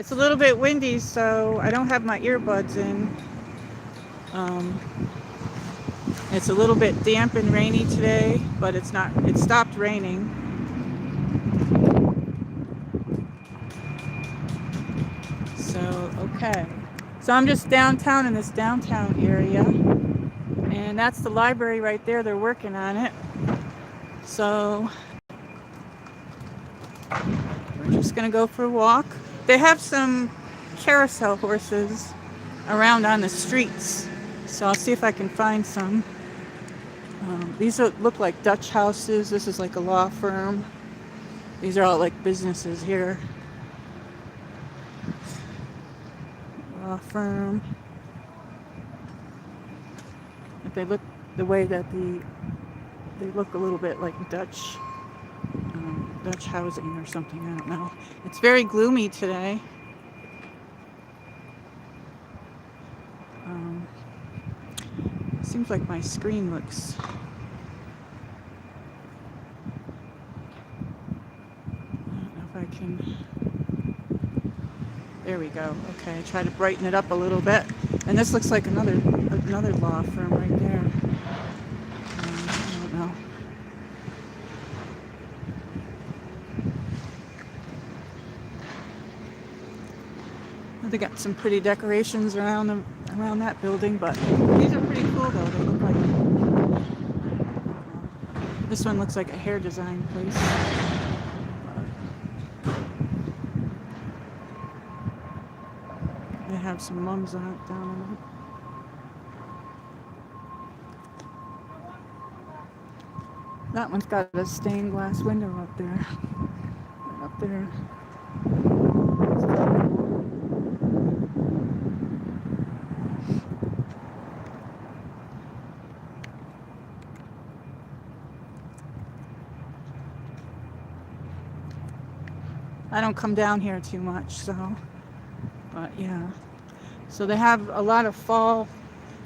It's a little bit windy, so I don't have my earbuds in. Um, it's a little bit damp and rainy today, but it's not. It stopped raining. So, okay. So I'm just downtown in this downtown area, and that's the library right there. They're working on it. So we're just gonna go for a walk. They have some carousel horses around on the streets, so I'll see if I can find some. These look like Dutch houses. This is like a law firm. These are all like businesses here. Law firm. If they look the way that they look a little bit like Dutch housing or something. I don't know. It's very gloomy today. Seems like my screen looks. I don't know if I can. There we go. Okay, try to brighten it up a little bit. And this looks like another law firm right there. I don't know. They got some pretty decorations around that building, but these are pretty cool though. They look like this one looks like a hair design place. They have some mums on it down in it. That one's got a stained glass window up there. Right up there. I don't come down here too much, so, but yeah. So they have a lot of fall.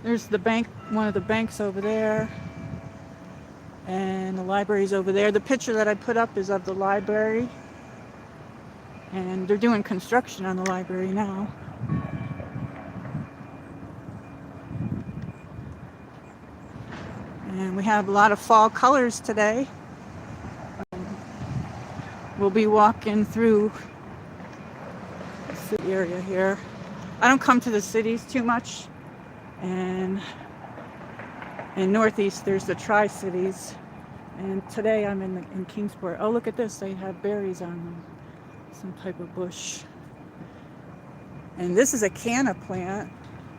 There's the bank, one of the banks over there, and the library's over there. The picture that I put up is of the library, and they're doing construction on the library now. And we have a lot of fall colors today. We'll be walking through the city area here. I don't come to the cities too much, and in Northeast there's the Tri-Cities, and today I'm in Kingsport. Oh, look at this, they have berries on them, some type of bush. And this is a canna plant,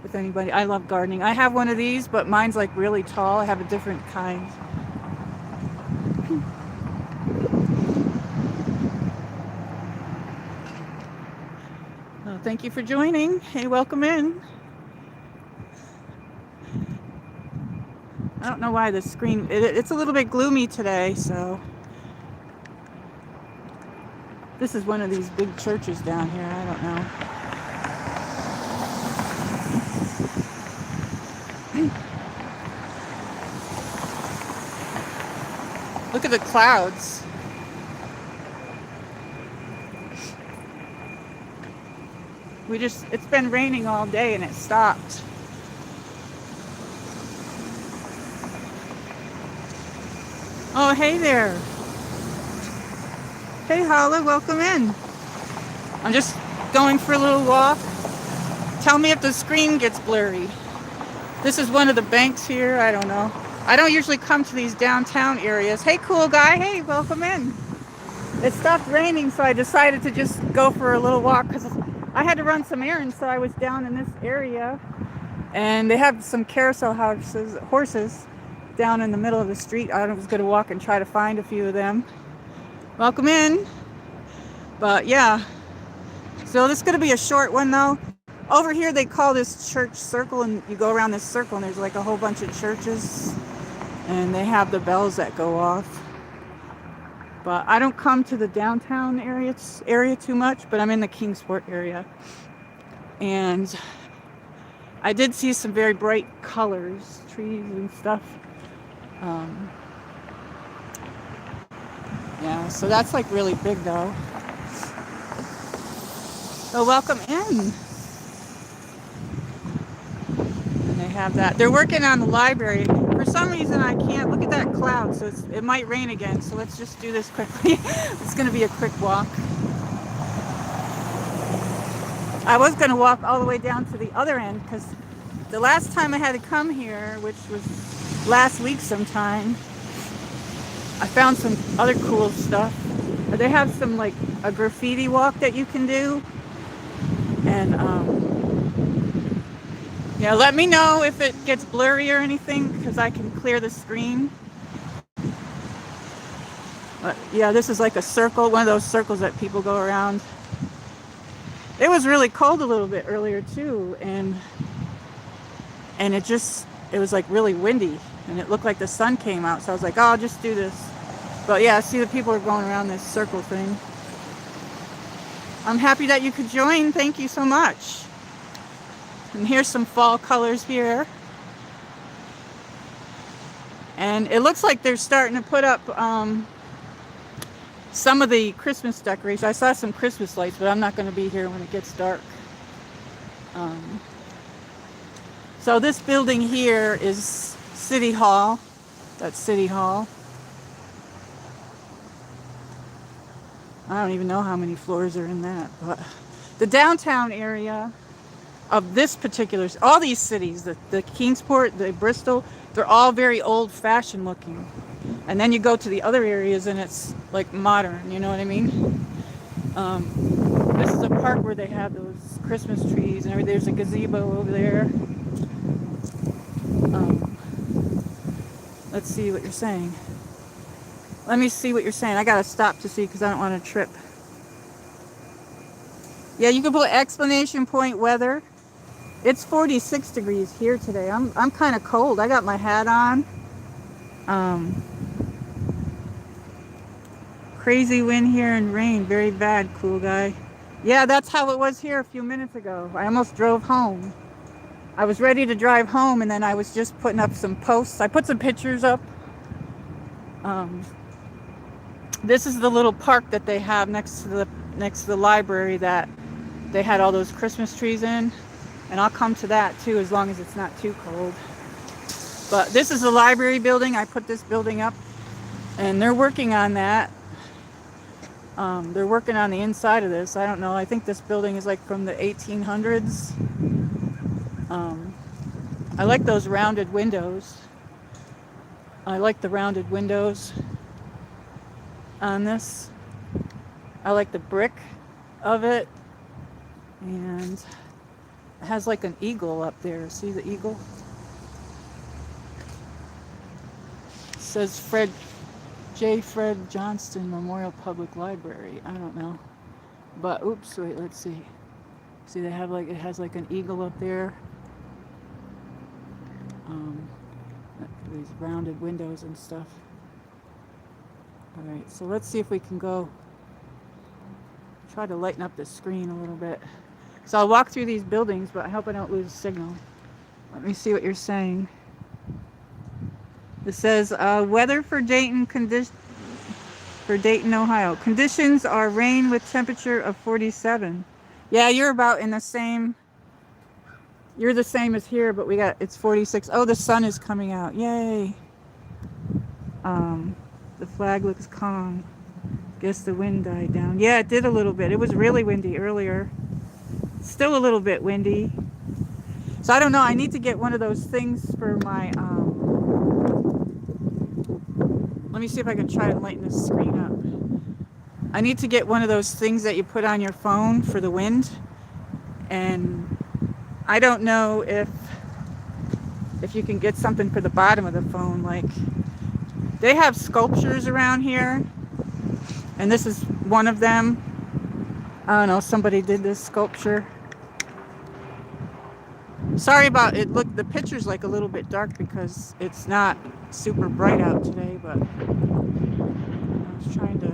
if anybody, I love gardening. I have one of these, but mine's like really tall. I have a different kind. Thank you for joining. Hey, welcome in. I don't know why the screen, it's a little bit gloomy today, so. This is one of these big churches down here, I don't know. Look at the clouds. It's been raining all day and it stopped. Oh, hey there. Hey, Hala, welcome in. I'm just going for a little walk. Tell me if the screen gets blurry. This is one of the banks here. I don't know. I don't usually come to these downtown areas. Hey, cool guy. Hey, welcome in. It stopped raining, so I decided to just go for a little walk because I had to run some errands, so I was down in this area, and they have some carousel horses down in the middle of the street. I was going to walk and try to find a few of them. Welcome in. But yeah, so this is going to be a short one though. Over here they call this church circle, and you go around this circle and there's like a whole bunch of churches, and they have the bells that go off. But I don't come to the downtown area too much, but I'm in the Kingsport area. And I did see some very bright colors, trees and stuff. Yeah, so that's like really big though. So welcome in. And they have that. They're working on the library. For some reason I can't. Look at that cloud. So it might rain again. So let's just do this quickly. It's going to be a quick walk. I was going to walk all the way down to the other end because the last time I had to come here, which was last week sometime, I found some other cool stuff. They have some like a graffiti walk that you can do. And yeah, let me know if it gets blurry or anything because I can clear the screen. But yeah, this is like a circle, one of those circles that people go around. It was really cold a little bit earlier too, and it was like really windy, and it looked like the sun came out. So I was like, oh, I'll just do this. But yeah, I see the people are going around this circle thing. I'm happy that you could join. Thank you so much. And here's some fall colors here. And it looks like they're starting to put up some of the Christmas decorations. I saw some Christmas lights, but I'm not going to be here when it gets dark. So this building here is City Hall. That's City Hall. I don't even know how many floors are in that, but the downtown area of this particular, all these cities, the Kingsport, the Bristol, they're all very old-fashioned looking. And then you go to the other areas and it's like modern, you know what I mean? This is a park where they have those Christmas trees and everything. There's a gazebo over there. Let's see what you're saying. Let me see what you're saying. I gotta stop to see because I don't want to trip. Yeah, you can put exclamation point weather. It's 46 degrees here today. I'm kind of cold. I got my hat on. Crazy wind here and rain. Very bad, cool guy. Yeah, that's how it was here a few minutes ago. I almost drove home. I was ready to drive home and then I was just putting up some posts. I put some pictures up. This is the little park that they have next to the library that they had all those Christmas trees in. And I'll come to that too as long as it's not too cold. But this is the library building. I put this building up and they're working on that. They're working on the inside of this. I don't know. I think this building is like from the 1800s. I like those rounded windows. I like the rounded windows on this. I like the brick of it. And it has like an eagle up there. See the eagle? It says Fred Johnston Memorial Public Library. I don't know. But oops, wait, let's see. See, they have like, it has like an eagle up there. These rounded windows and stuff. All right, so let's see if we can go try to lighten up the screen a little bit. So I'll walk through these buildings, but I hope I don't lose signal. Let me see what you're saying. It says weather for Dayton, Ohio. Conditions are rain with temperature of 47. Yeah, you're about in the same. You're the same as here, but it's 46. Oh, the sun is coming out. Yay. The flag looks calm. Guess the wind died down. Yeah, it did a little bit. It was really windy earlier. Still a little bit windy. So I don't know. I need to get one of those things for my. Let me see if I can try to lighten this screen up. I need to get one of those things that you put on your phone for the wind. And I don't know if you can get something for the bottom of the phone. Like, they have sculptures around here. And this is one of them. I don't know, somebody did this sculpture. Sorry about it. Look, the picture's like a little bit dark because it's not super bright out today, but I was trying to, I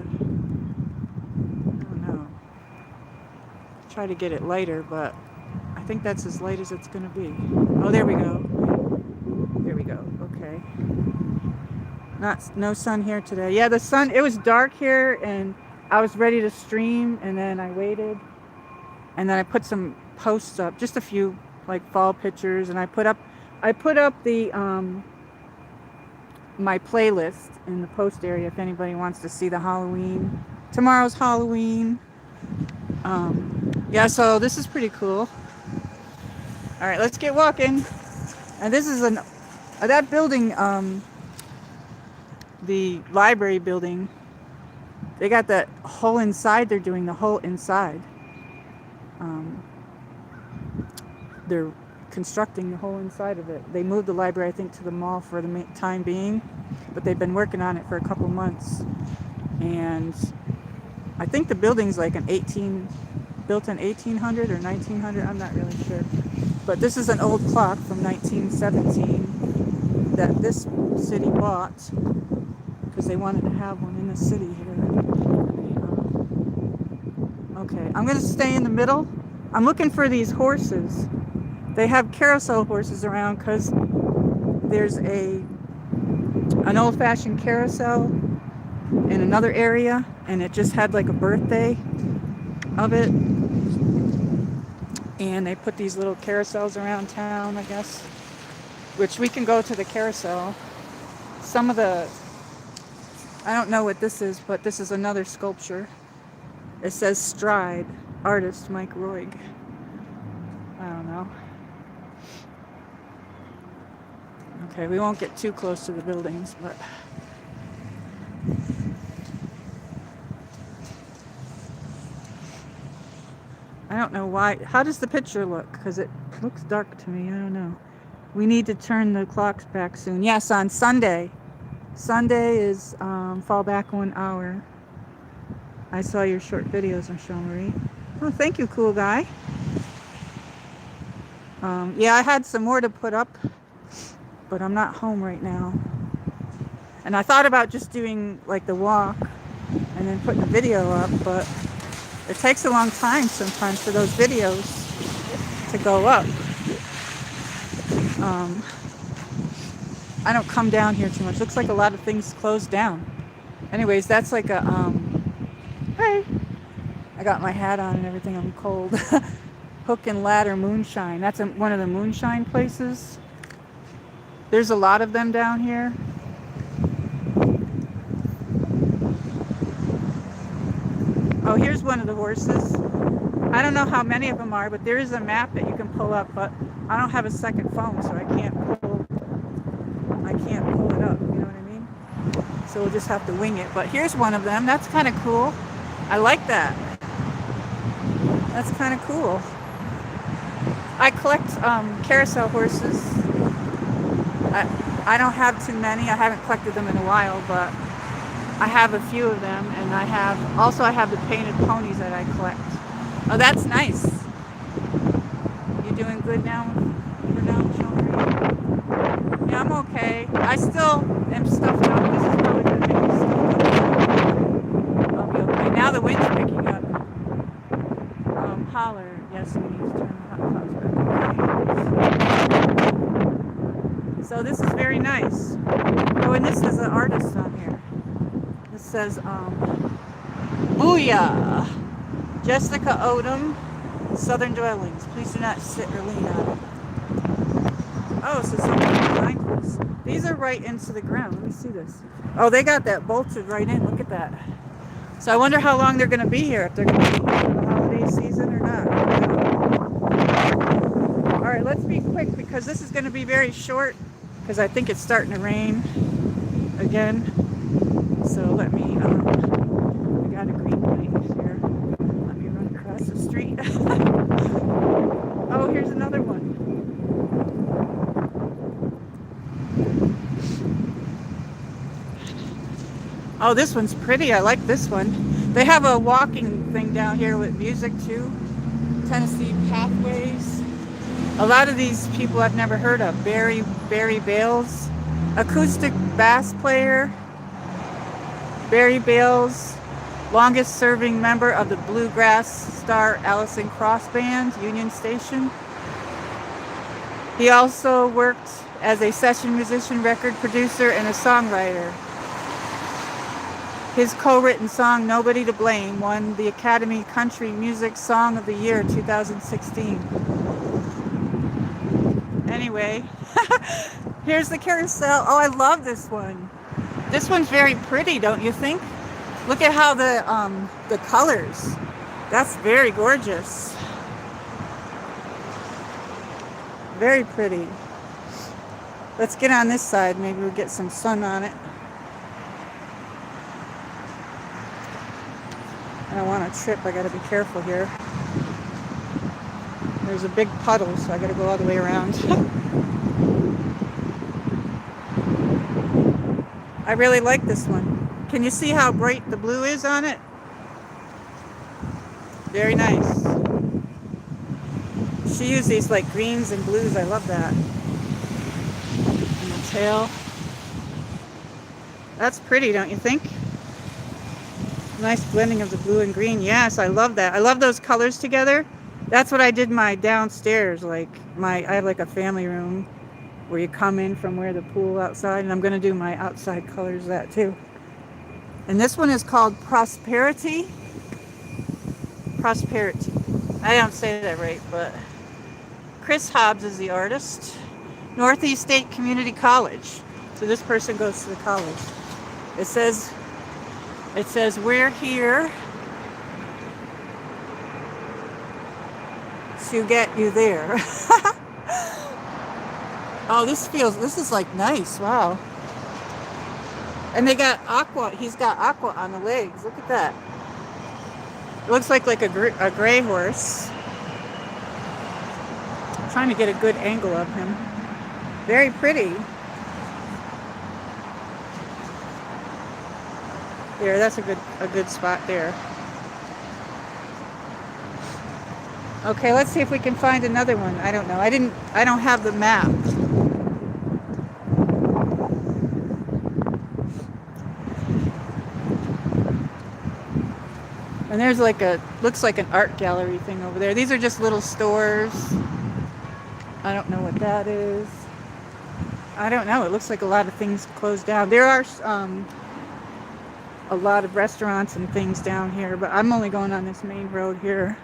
don't know, try to get it lighter, but I think that's as light as it's going to be. Oh, there we go. There we go. Okay. No sun here today. Yeah, the sun, it was dark here and I was ready to stream and then I waited And then I put some posts up, just a few like fall pictures, and I put up the my playlist in the post area if anybody wants to see the Halloween. Tomorrow's Halloween. Yeah, so this is pretty cool. All right, let's get walking. And this is that building, the library building. They got that whole inside. They're doing the whole inside. They're constructing the whole inside of it. They moved the library, I think, to the mall for the time being, but they've been working on it for a couple months. And I think the building's like built in 1800 or 1900. I'm not really sure. But this is an old clock from 1917 that this city bought because they wanted to have one in the city here. Okay, I'm going to stay in the middle. I'm looking for these horses. They have carousel horses around because there's an old-fashioned carousel in another area, and it just had like a birthday of it. And they put these little carousels around town, I guess, which we can go to the carousel. Some of the, I don't know what this is, but this is another sculpture. It says Stride, artist Mike Roig. I don't know. Okay, we won't get too close to the buildings, but I don't know why. How does the picture look? Because it looks dark to me. I don't know. We need to turn the clocks back soon. Yes, on Sunday. Sunday is fall back 1 hour. I saw your short videos, MichelleMarie. Oh, thank you, cool guy. Yeah, I had some more to put up, but I'm not home right now. And I thought about just doing like the walk and then putting the video up, but it takes a long time sometimes for those videos to go up. I don't come down here too much. Looks like a lot of things closed down. Anyways, that's like a, hey, I got my hat on and everything, I'm cold. Hook and Ladder Moonshine. That's one of the moonshine places. There's a lot of them down here. Oh, here's one of the horses. I don't know how many of them are, but there is a map that you can pull up, but I don't have a second phone, so I can't pull it up, you know what I mean? So we'll just have to wing it. But here's one of them. That's kind of cool. I like that. That's kind of cool. I collect carousel horses. I don't have too many. I haven't collected them in a while, but I have a few of them, and I have the painted ponies that I collect. Oh, that's nice. You doing good now? For now, MichelleMarie? Yeah, I'm okay. I still am stuffed up. This is probably going to make me stuffed up. I'll be okay. Now the wind's picking up. Holler. Yes, we need to turn the hot clouds back. Okay. So this is very nice. Oh, and this is an artist on here. This says, Booyah! Jessica Odom, Southern Dwellings. Please do not sit or lean on it. Oh, so something behind us. These are right into the ground. Let me see this. Oh, they got that bolted right in. Look at that. So I wonder how long they're going to be here, if they're going to be here for the holiday season or not. All right, let's be quick because this is going to be very short because I think it's starting to rain again. So let me, I got a green light here. Let me run across the street. Oh, here's another one. Oh, this one's pretty. I like this one. They have a walking thing down here with music too. Tennessee Pathways. A lot of these people I've never heard of. Barry Bales, acoustic bass player. Barry Bales, longest serving member of the bluegrass star Allison Cross Band, Union Station. He also worked as a session musician, record producer, and a songwriter. His co-written song, Nobody to Blame, won the Academy Country Music Song of the Year 2016. Anyway, here's the carousel. Oh, I love this one. This one's very pretty, don't you think? Look at how the colors. That's very gorgeous. Very pretty. Let's get on this side. Maybe we'll get some sun on it. I don't want to trip. I got to be careful here. There's a big puddle, so I got to go all the way around. I really like this one. Can you see how bright the blue is on it? Very nice. She used these like greens and blues. I love that. And the tail. That's pretty, don't you think? Nice blending of the blue and green. Yes, I love that. I love those colors together. That's what I did my downstairs. I have like a family room where you come in from where the pool outside, and I'm going to do my outside colors that too. And this one is called Prosperity. Prosperity. I don't say that right, but Chris Hobbs is the artist. Northeast State Community College. So this person goes to the college. It says we're here to get you there. Oh, this is like nice. Wow. And they got aqua. He's got aqua on the legs. Look at that. It looks like a gray horse. I'm trying to get a good angle of him. Very pretty. There, that's a good spot there. Okay, let's see if we can find another one. I don't know. I don't have the map. And there's looks like an art gallery thing over there. These are just little stores. I don't know what that is. I don't know. It looks like a lot of things closed down. There are a lot of restaurants and things down here, but I'm only going on this main road here.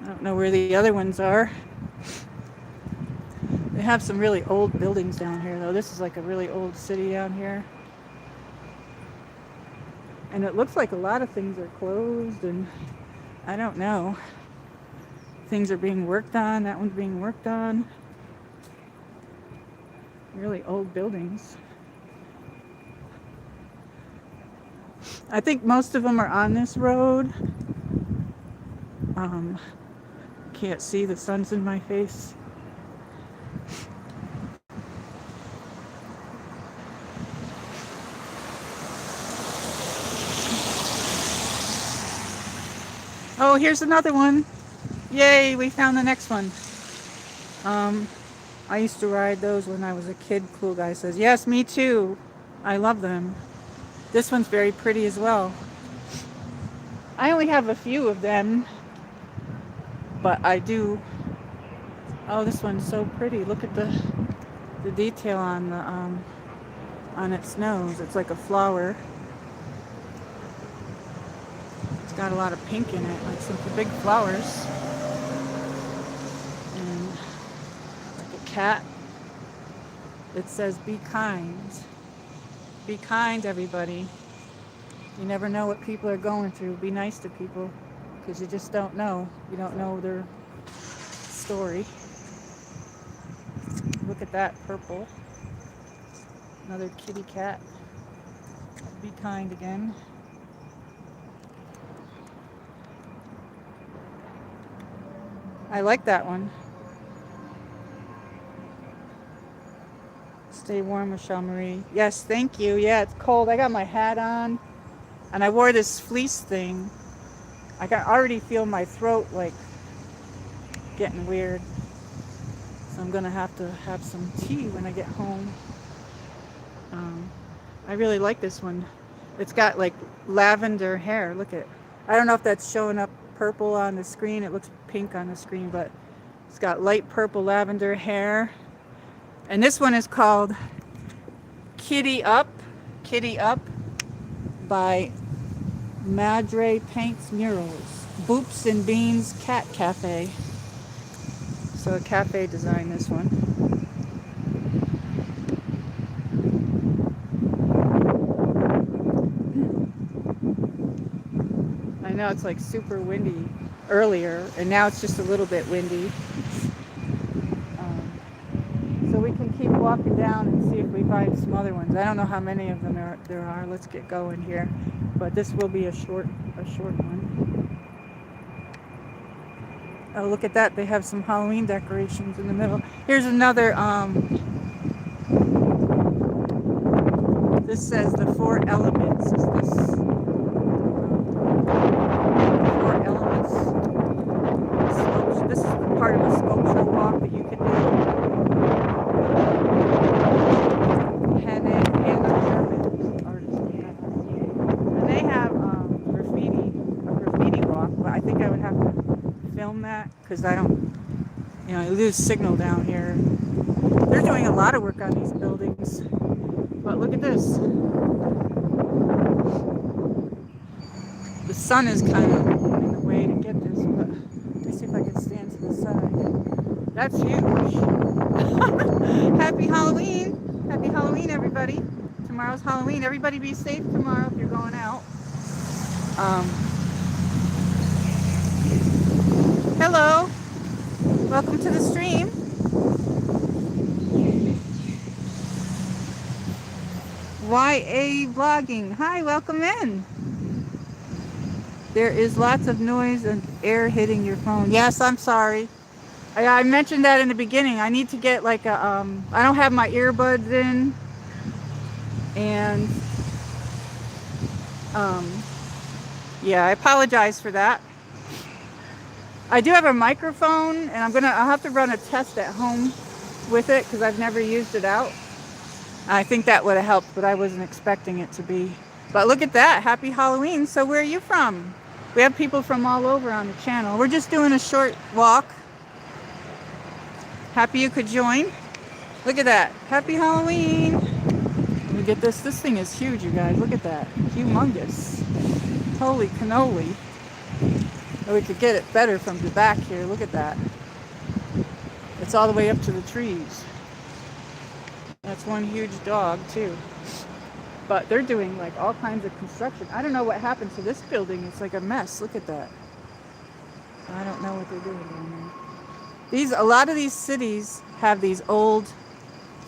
I don't know where the other ones are. They have some really old buildings down here, though. This is like a really old city down here. And it looks like a lot of things are closed, and I don't know. Things are being worked on. That one's being worked on. Really old buildings. I think most of them are on this road. Can't see, the sun's in my face. Oh, here's another one. Yay, we found the next one. I used to ride those when I was a kid. Cool Guy says, yes, me too. I love them. This one's very pretty as well. I only have a few of them, but I do. Oh, this one's so pretty. Look at the detail on its nose. It's like a flower. It's got a lot of pink in it, like some big flowers. And like a cat. It says, be kind. Be kind, everybody. You never know what people are going through. Be nice to people, because you just don't know. You don't know their story. Look at that purple. Another kitty cat. Be kind again. I like that one. Stay warm, MichelleMarie. Yes, thank you. Yeah, it's cold. I got my hat on, and I wore this fleece thing. I already feel my throat like getting weird. So I'm gonna have to have some tea when I get home. I really like this one. It's got like lavender hair. Look at. I don't know if that's showing up purple on the screen. It looks pink on the screen, but it's got light purple lavender hair. And this one is called Kitty Up by Madre Paints Murals. Boops and Beans Cat Cafe. So a cafe designed this one. I know it's like super windy earlier, and now it's just a little bit windy. So we can keep walking down and see if we find some other ones. I don't know how many of them there are. Let's get going here. But this will be a short one. Oh, look at that. They have some Halloween decorations in the middle. Here's another, this says the 4 elements. Is this 4 elements? Sculpture. This is part of a sculpture walk that you can do. Hennig and a German artist. And they have a graffiti walk, but I think I would have to film that because I don't, you lose signal down here. They're doing a lot of work on these buildings. But look at this. The sun is kind of in the way to get this, but let me see if I can stand to the side. That's huge. Happy Halloween. Happy Halloween, everybody. Tomorrow's Halloween. Everybody be safe tomorrow if you're going out. Hello. Welcome to the stream. YA Vlogging. Hi, welcome in. There is lots of noise and air hitting your phone. Yes, I'm sorry. I mentioned that in the beginning. I need to get like a, I don't have my earbuds in. And, yeah, I apologize for that. I do have a microphone, and I'll have to run a test at home with it because I've never used it out. I think that would have helped, but I wasn't expecting it to be. But look at that. Happy Halloween. So where are you from? We have people from all over on the channel. We're just doing a short walk. Happy you could join. Look at that. Happy Halloween. Let me get this. This thing is huge, you guys. Look at that. Humongous. Holy cannoli. We could get it better from the back here. Look at that. It's all the way up to the trees. That's one huge dog too. But they're doing like all kinds of construction. I don't know what happened to this building. It's like a mess. Look at that. I don't know what they're doing down there. A lot of these cities have these old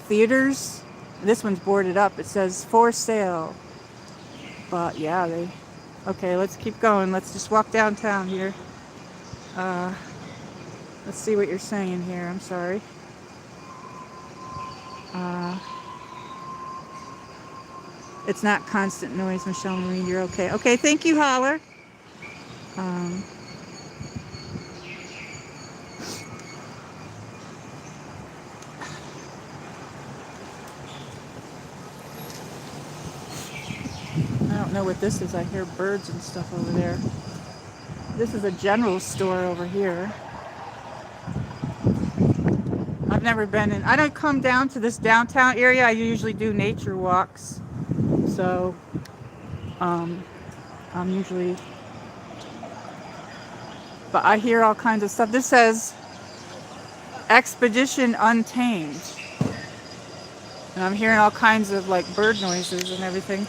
theaters. This one's boarded up. It says for sale. But yeah, okay, let's keep going. Let's just walk downtown here. Let's see what you're saying here. I'm sorry. It's not constant noise, MichelleMarie. You're okay. Okay, thank you, Holler. I don't know what this is. I hear birds and stuff over there. This is a general store over here. I've never been in. I don't come down to this downtown area. I usually do nature walks. So, I'm usually, but I hear all kinds of stuff. This says Expedition Untamed. And I'm hearing all kinds of like bird noises and everything.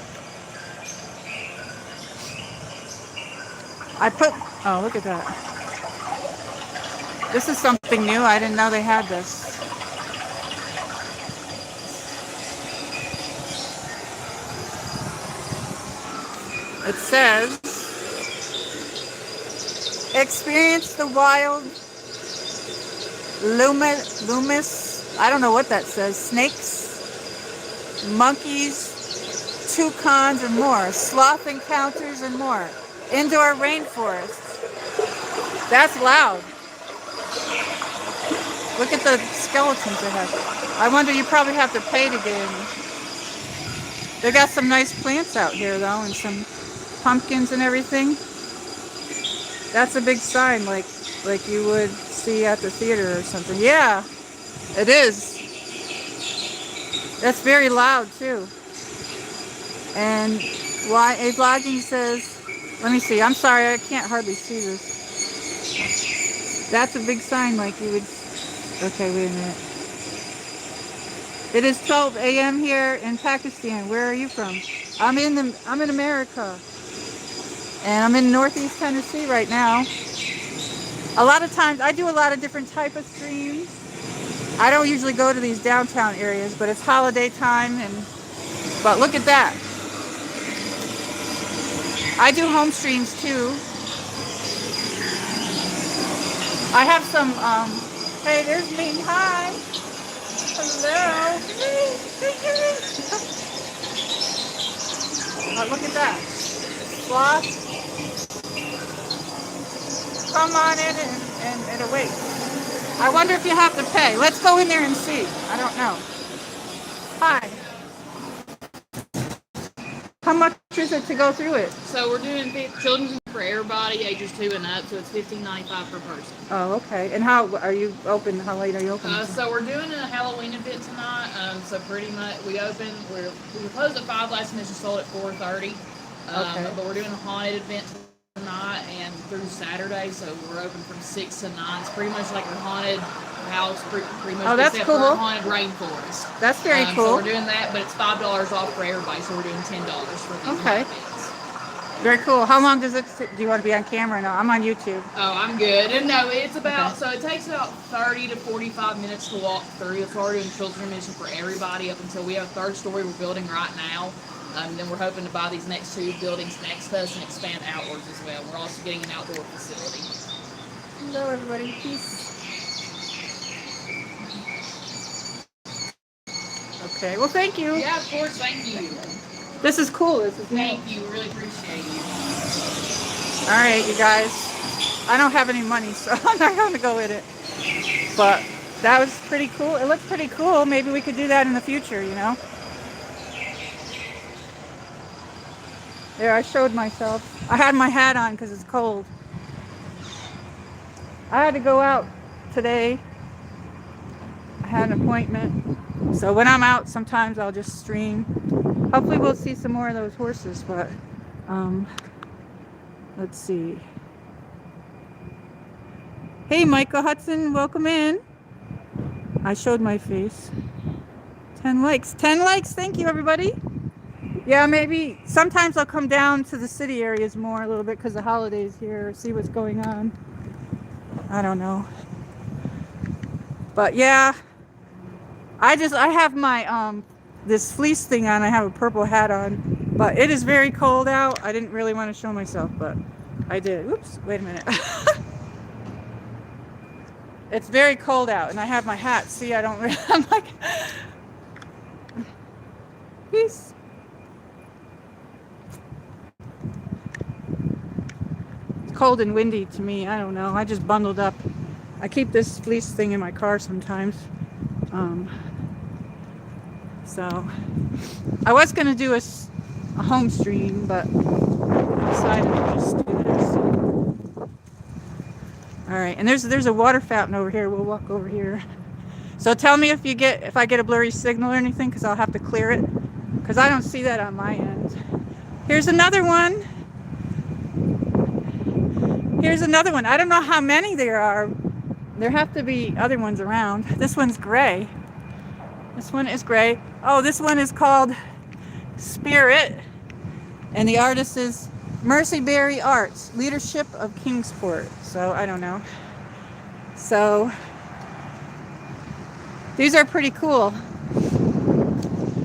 Oh, look at that. This is something new. I didn't know they had this. It says, experience the wild loomis, I don't know what that says, snakes, monkeys, toucans, and more, sloth encounters, and more. Indoor rainforest. That's loud. Look at the skeletons they have. I wonder, you probably have to pay to get in. They got some nice plants out here, though, and some pumpkins and everything. That's a big sign, like you would see at the theater or something. Yeah, it is. That's very loud too. And why a vlogging says, let me see, I'm sorry, I can't hardly see this. That's a big sign like you would, okay, wait a minute. It is 12 a.m. here in Pakistan. Where are you from? I'm in America. And I'm in Northeast Tennessee right now. A lot of times, I do a lot of different type of streams. I don't usually go to these downtown areas, but it's holiday time, but look at that. I do home streams too. I have some, hey, there's me, hi. Hello. Oh, look at that. Sloth. Come on in and await. I wonder if you have to pay. Let's go in there and see. I don't know. Hi. How much is it to go through it? So we're doing children's for everybody, ages 2 and up, so it's $15.95 per person. Oh, okay. And how are you open? How late are you open? So we're doing a Halloween event tonight. So pretty much we were closed at 5 last and it's just sold at 4:30. Okay. But we're doing a haunted event tonight and through Saturday, so we're open from 6 to 9. It's pretty much like a haunted house, pretty much. Oh, that's except cool. For a haunted rainforest. That's very cool. So we're doing that, but it's $5 off for everybody, so we're doing $10 for these events. Very cool. How long does it? Do you want to be on camera? No, I'm on YouTube. Oh, I'm good. And no, it's about so it takes about 30 to 45 minutes to walk through. It's already doing children's mission for everybody up until we have a third story we're building right now. Then we're hoping to buy these next 2 buildings next to us and expand outwards as well. We're also getting an outdoor facility. Hello, everybody. Peace. Okay. Well, thank you. Yeah, of course. Thank you. This is cool. This is Thank you. Really appreciate you. All right, you guys. I don't have any money, so I'm not going to go with it. But that was pretty cool. It looks pretty cool. Maybe we could do that in the future, you know? There, I showed myself. I had my hat on because it's cold. I had to go out today. I had an appointment. So when I'm out, sometimes I'll just stream. Hopefully we'll see some more of those horses, but let's see. Hey, Michael Hudson, welcome in. I showed my face. 10 likes. 10 likes. Thank you, everybody. Yeah, maybe sometimes I'll come down to the city areas more a little bit because the holidays here, see what's going on. I don't know. But yeah, I have my this fleece thing on. I have a purple hat on, but it is very cold out. I didn't really want to show myself, but I did. Oops, wait a minute. It's very cold out and I have my hat. See, I don't really, I'm like, peace. Cold and windy to me. I don't know. I just bundled up. I keep this fleece thing in my car sometimes. So I was going to do a home stream, but I decided to just do this. All right, and there's a water fountain over here. We'll walk over here. So tell me if I get a blurry signal or anything, because I'll have to clear it, because I don't see that on my end. Here's another one. Here's another one. I don't know how many there are. There have to be other ones around. This one's gray. This one is gray. Oh, this one is called Spirit. And the artist is Mercyberry Arts, Leadership of Kingsport. So, I don't know. So, these are pretty cool.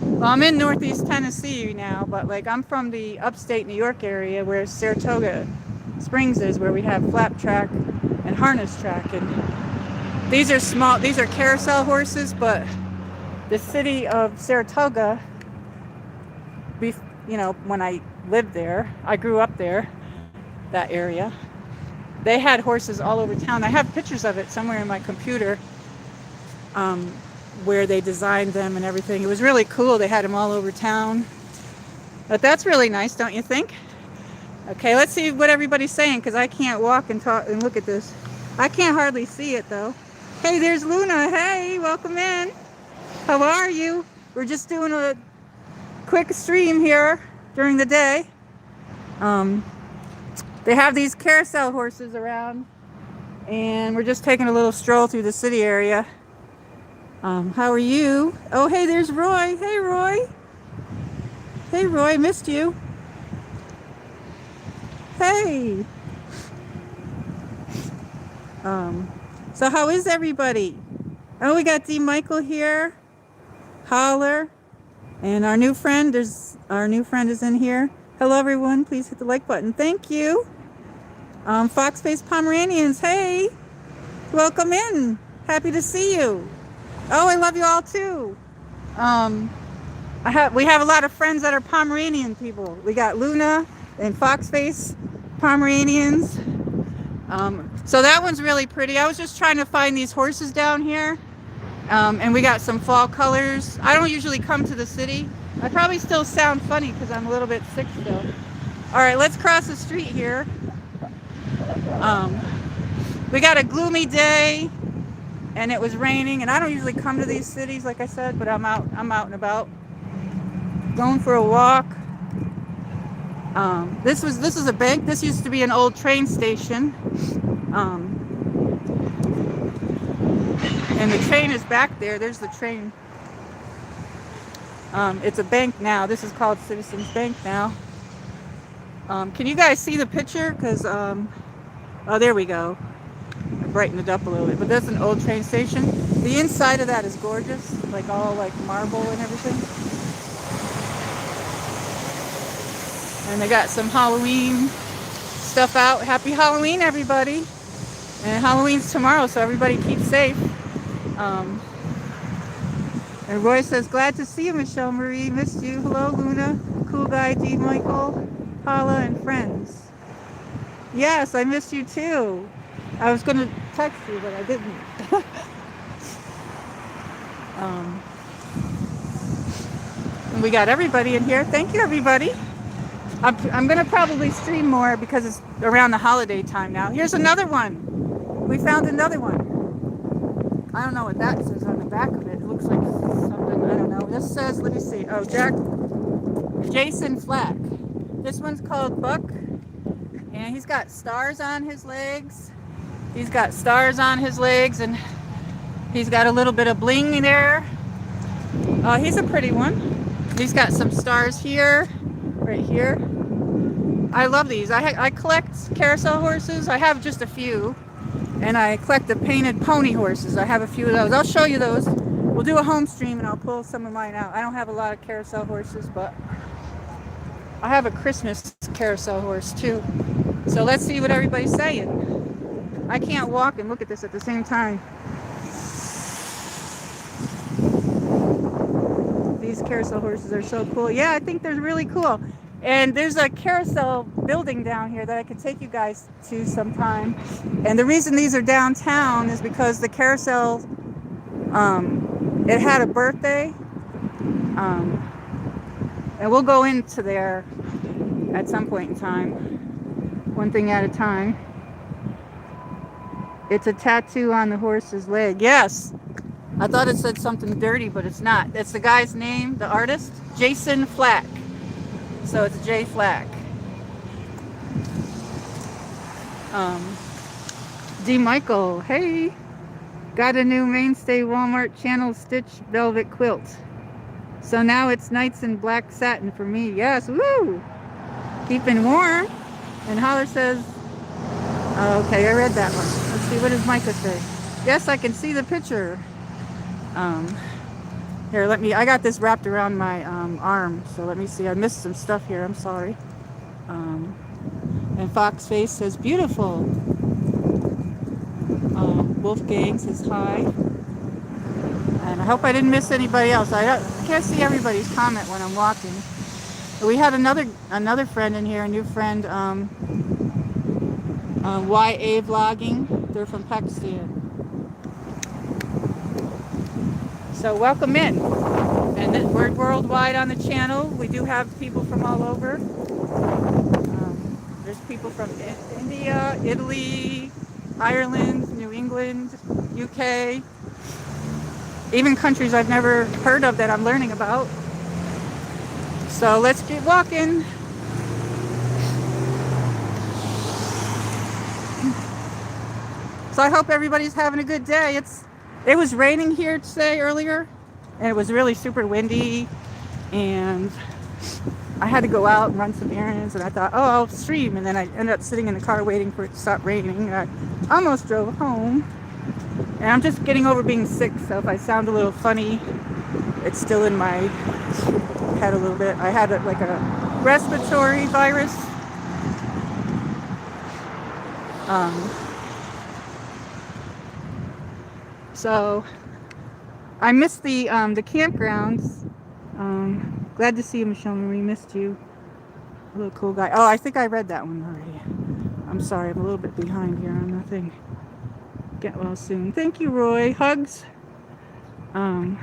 Well, I'm in Northeast Tennessee now, but like I'm from the upstate New York area where Saratoga Springs is, where we have flap track and harness track. And these are small, these are carousel horses, but the city of Saratoga, you know, when I lived there, I grew up there, that area, they had horses all over town. I have pictures of it somewhere in my computer, where they designed them and everything. It was really cool. They had them all over town. But that's really nice, don't you think? Okay, let's see what everybody's saying, because I can't walk and talk and look at this. I can't hardly see it though. Hey, there's Luna. Hey, welcome in. How are you? We're just doing a quick stream here during the day. They have these carousel horses around, and we're just taking a little stroll through the city area. How are you? Oh, hey, there's Roy. Hey, Roy. Hey, Roy, missed you. Hey. So how is everybody? Oh, we got D. Michael here. Holler. And our new friend is in here. Hello, everyone. Please hit the like button. Thank you. Fox-faced Pomeranians. Hey. Welcome in. Happy to see you. Oh, I love you all too. We have a lot of friends that are Pomeranian people. We got Luna and Fox-faced Pomeranians. So that one's really pretty. I was just trying to find these horses down here. And we got some fall colors. I don't usually come to the city. I probably still sound funny because I'm a little bit sick still. All right, let's cross the street here. We got a gloomy day, and it was raining. And I don't usually come to these cities, like I said, but I'm out and about, going for a walk. This is a bank. This used to be an old train station. And the train is back there. There's the train. It's a bank now. This is called Citizens Bank now. Can you guys see the picture? Because, oh, there we go. I brightened it up a little bit. But that's an old train station. The inside of that is gorgeous. Like all like marble and everything. And they got some Halloween stuff out. Happy Halloween, everybody. And Halloween's tomorrow, so everybody keep safe. And Roy says, glad to see you, MichelleMarie. Missed you. Hello, Luna. Cool guy, D. Michael, Paula, and friends. Yes, I missed you too. I was going to text you, but I didn't. And we got everybody in here. Thank you, everybody. I'm going to probably stream more because it's around the holiday time now. Here's another one. We found another one. I don't know what that says on the back of it. It looks like something, I don't know. This says, let me see. Oh, Jason Flack. This one's called Buck. And he's got stars on his legs. He's got stars on his legs, and he's got a little bit of bling there. He's a pretty one. He's got some stars here, right here. I love these. I collect carousel horses. I have just a few. And I collect the painted pony horses. I have a few of those. I'll show you those. We'll do a home stream and I'll pull some of mine out. I don't have a lot of carousel horses, but I have a Christmas carousel horse too. So let's see what everybody's saying. I can't walk and look at this at the same time. These carousel horses are so cool. Yeah, I think they're really cool. And there's a carousel building down here that I could take you guys to sometime. And the reason these are downtown is because the carousel, it had a birthday. And we'll go into there at some point in time. One thing at a time. It's a tattoo on the horse's leg. Yes. I thought it said something dirty, but it's not. That's the guy's name, the artist, Jason Flack. So it's J Flack. D. Michael, hey, got a new mainstay Walmart channel stitch velvet quilt. So now it's nights in black satin for me. Yes, woo! Keeping warm. And Holler says, oh, okay, I read that one. Let's see, what does Micah say? Yes, I can see the picture. Here, I got this wrapped around my arm, so let me see. I missed some stuff here, I'm sorry. And Foxface says, beautiful. Wolfgang says hi. And I hope I didn't miss anybody else. I can't see everybody's comment when I'm walking. But we had another friend in here, a new friend, YA Vlogging. They're from Pakistan. So welcome in. And we're worldwide on the channel. We do have people from all over. There's people from India, Italy, Ireland, New England, UK. even countries I've never heard of that I'm learning about. So let's get walking. So I hope everybody's having a good day. It was raining here today earlier, and it was really super windy, and I had to go out and run some errands, and I thought, oh, I'll stream, and then I ended up sitting in the car waiting for it to stop raining, and I almost drove home. And I'm just getting over being sick, so if I sound a little funny, it's still in my head a little bit. I had like a respiratory virus. So I missed the campgrounds. Glad to see you, MichelleMarie. Missed you. A little cool guy. Oh, I think I read that one already. I'm sorry, I'm a little bit behind here on nothing. Get well soon. Thank you, Roy. Hugs. And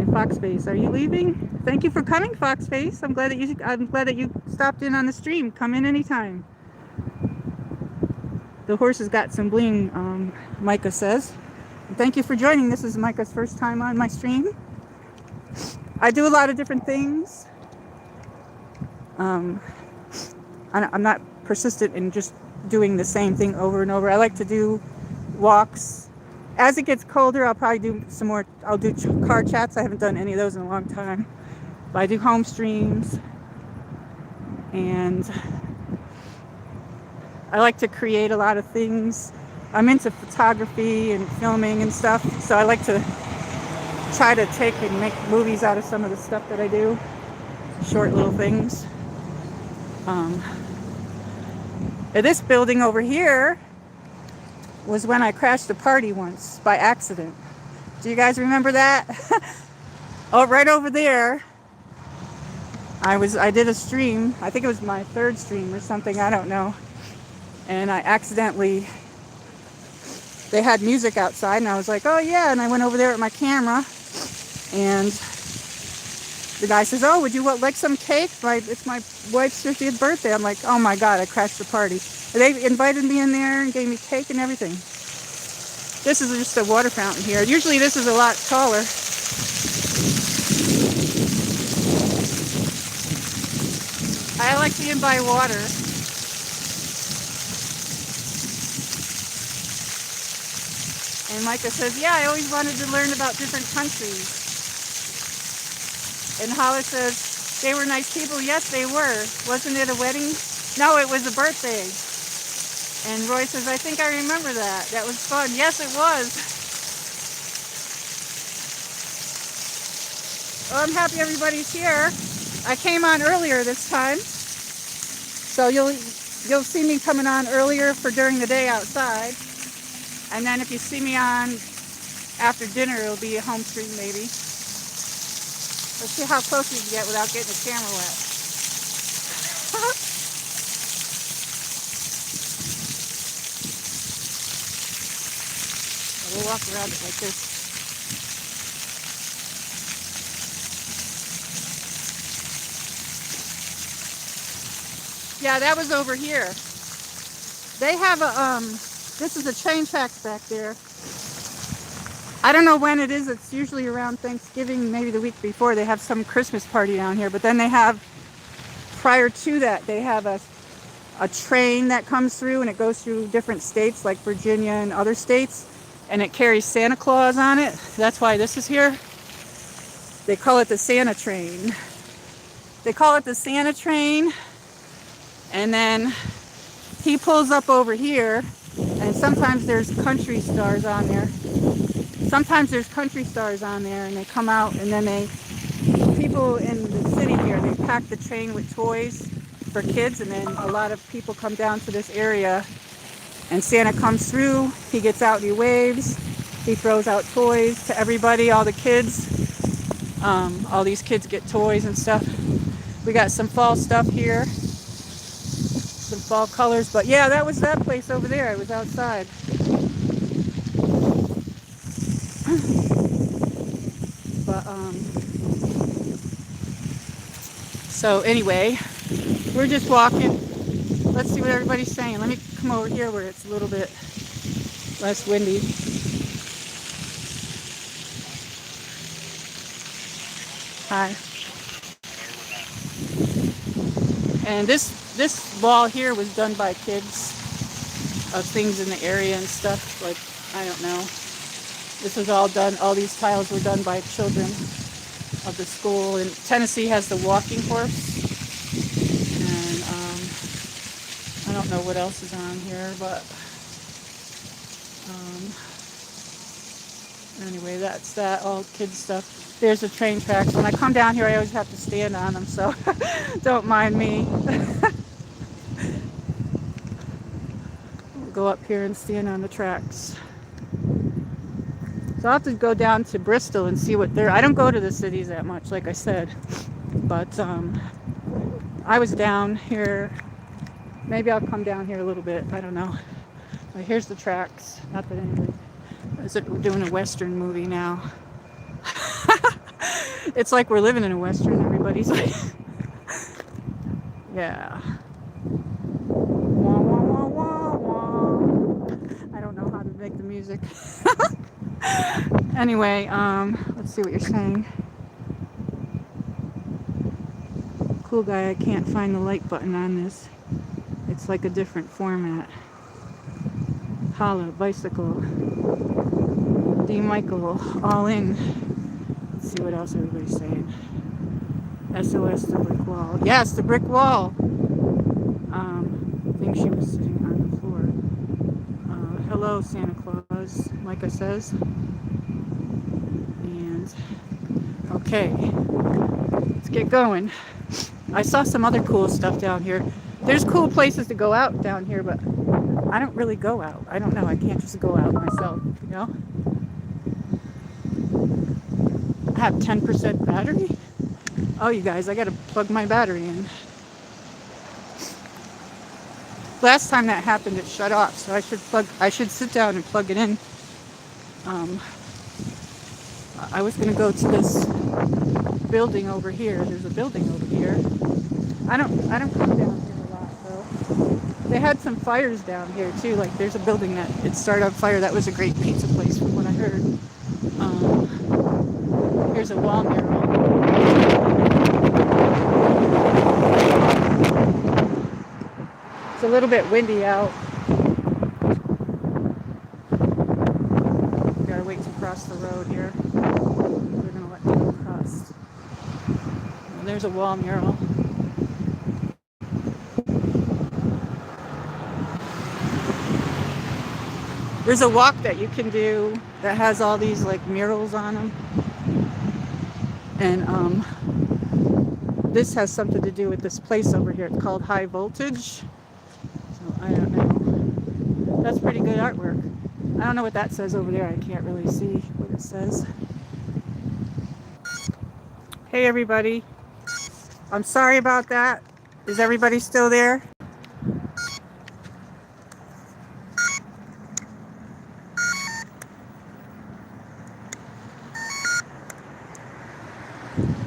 Foxface, are you leaving? Thank you for coming, Foxface. I'm glad that you stopped in on the stream. Come in anytime. The horses got some bling, Micah says. Thank you for joining. This is Micah's first time on my stream. I do a lot of different things. I'm not persistent in just doing the same thing over and over. I like to do walks. As it gets colder, I'll probably do some more. I'll do car chats. I haven't done any of those in a long time. But I do home streams. And I like to create a lot of things. I'm into photography and filming and stuff. So I like to try to take and make movies out of some of the stuff that I do. Short little things. This building over here was when I crashed a party once by accident. Do you guys remember that? Oh, right over there. I did a stream. I think it was my third stream or something. I don't know. And I accidentally, they had music outside, and I was like, oh yeah. And I went over there with my camera, and the guy says, oh, would you like some cake? It's my wife's 50th birthday. I'm like, oh my God, I crashed the party. And they invited me in there and gave me cake and everything. This is just a water fountain here. Usually this is a lot taller. I like being by water. And Micah says, yeah, I always wanted to learn about different countries. And Holler says, they were nice people. Yes, they were. Wasn't it a wedding? No, it was a birthday. And Roy says, I think I remember that. That was fun. Yes, it was. Well, I'm happy everybody's here. I came on earlier this time. So you'll see me coming on earlier for during the day outside. And then if you see me on after dinner, it'll be a home stream maybe. Let's see how close we can get without getting the camera wet. We'll walk around it like this. Yeah, that was over here. They have a, this is a train tracks back there. I don't know when it is. It's usually around Thanksgiving, maybe the week before. They have some Christmas party down here. But then they have, prior to that, they have a train that comes through, and it goes through different states like Virginia and other states. And it carries Santa Claus on it. That's why this is here. They call it the Santa train. They call it the Santa train. And then he pulls up over here. And sometimes there's country stars on there. Sometimes there's country stars on there, and they come out, and then people in the city here, they pack the train with toys for kids, and then a lot of people come down to this area, and Santa comes through, he gets out and he waves, he throws out toys to everybody, all the kids. All these kids get toys and stuff. We got some fall stuff here, some fall colors, but yeah, that was that place over there. I was outside. But so anyway, we're just walking. let's see what everybody's saying. Let me come over here where it's a little bit less windy. Hi. And this wall here was done by kids of things in the area and stuff. Like, I don't know. This was all done, all these tiles were done by children of the school. And Tennessee has the walking horse. And I don't know what else is on here, but anyway, that's that, all kids stuff. There's the train tracks. When I come down here, I always have to stand on them, so don't mind me. We'll go up here and stand on the tracks. So I'll have to go down to Bristol and see what I don't go to the cities that much, like I said. But I was down here. Maybe I'll come down here a little bit. I don't know. But here's the tracks. Not that anybody... We're doing a Western movie now. It's like we're living in a Western. Everybody's like... Yeah. Wah, wah, wah, wah, wah. I don't know how to make the music. Anyway, let's see what you're saying. Cool guy, I can't find the like button on this. It's like a different format. Holla, bicycle. D. Michael, all in. Let's see what else everybody's saying. SOS, the brick wall. Yes, the brick wall. I think she was sitting on the floor. Hello, Santa Claus, Micah says. And, okay, let's get going. I saw some other cool stuff down here. There's cool places to go out down here, but I don't really go out. I don't know. I can't just go out myself, you know? I have 10% battery? Oh, you guys, I gotta plug my battery in. Last time that happened, it shut off, so I should sit down and plug it in. I was gonna go to this building over here. There's a building over here. I don't come down here a lot though. They had some fires down here too. Like there's a building that it started on fire. That was a great pizza place from what I heard. Here's a wall mural. It's a little bit windy out. Gotta wait to cross the road here. We're gonna let people cross. Well, there's a wall mural. There's a walk that you can do that has all these like murals on them. And this has something to do with this place over here. It's called High Voltage. So I don't know. That's pretty good artwork. I don't know what that says over there. I can't really see what it says. Hey everybody. I'm sorry about that. Is everybody still there?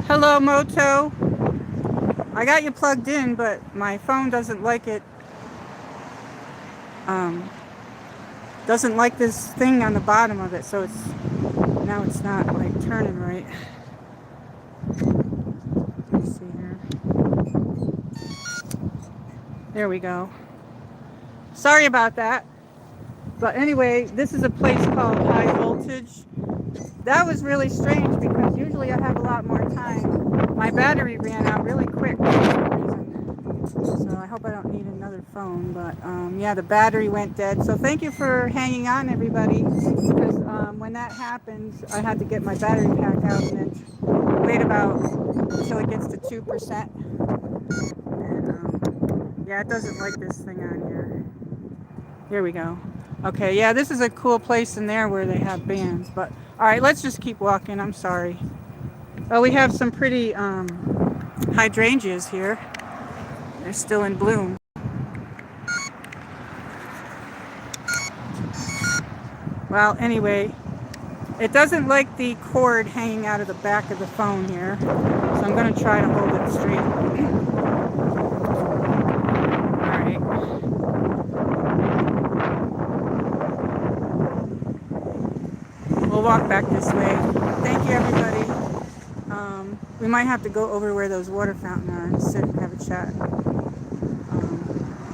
Hello, Moto. I got you plugged in, but my phone doesn't like it. Doesn't like this thing on the bottom of it, so now it's not like turning right. Let's see here. There we go. Sorry about that. But anyway, this is a place called High Voltage. That was really strange because usually I have a lot more time. My battery ran out really quick for some reason. So I hope I don't need another phone. But yeah, the battery went dead. So thank you for hanging on, everybody. Because when that happened, I had to get my battery pack out and then wait about until it gets to 2%. And yeah, it doesn't like this thing on here. Here we go. Okay, yeah, this is a cool place in there where they have bands. But all right, let's just keep walking. I'm sorry. Oh, we have some pretty hydrangeas here. They're still in bloom. Well, anyway, it doesn't like the cord hanging out of the back of the phone here. So I'm going to try to hold it straight. All right. we'll walk back this way. Thank you, everybody. We might have to go over where those water fountains are and sit and have a chat.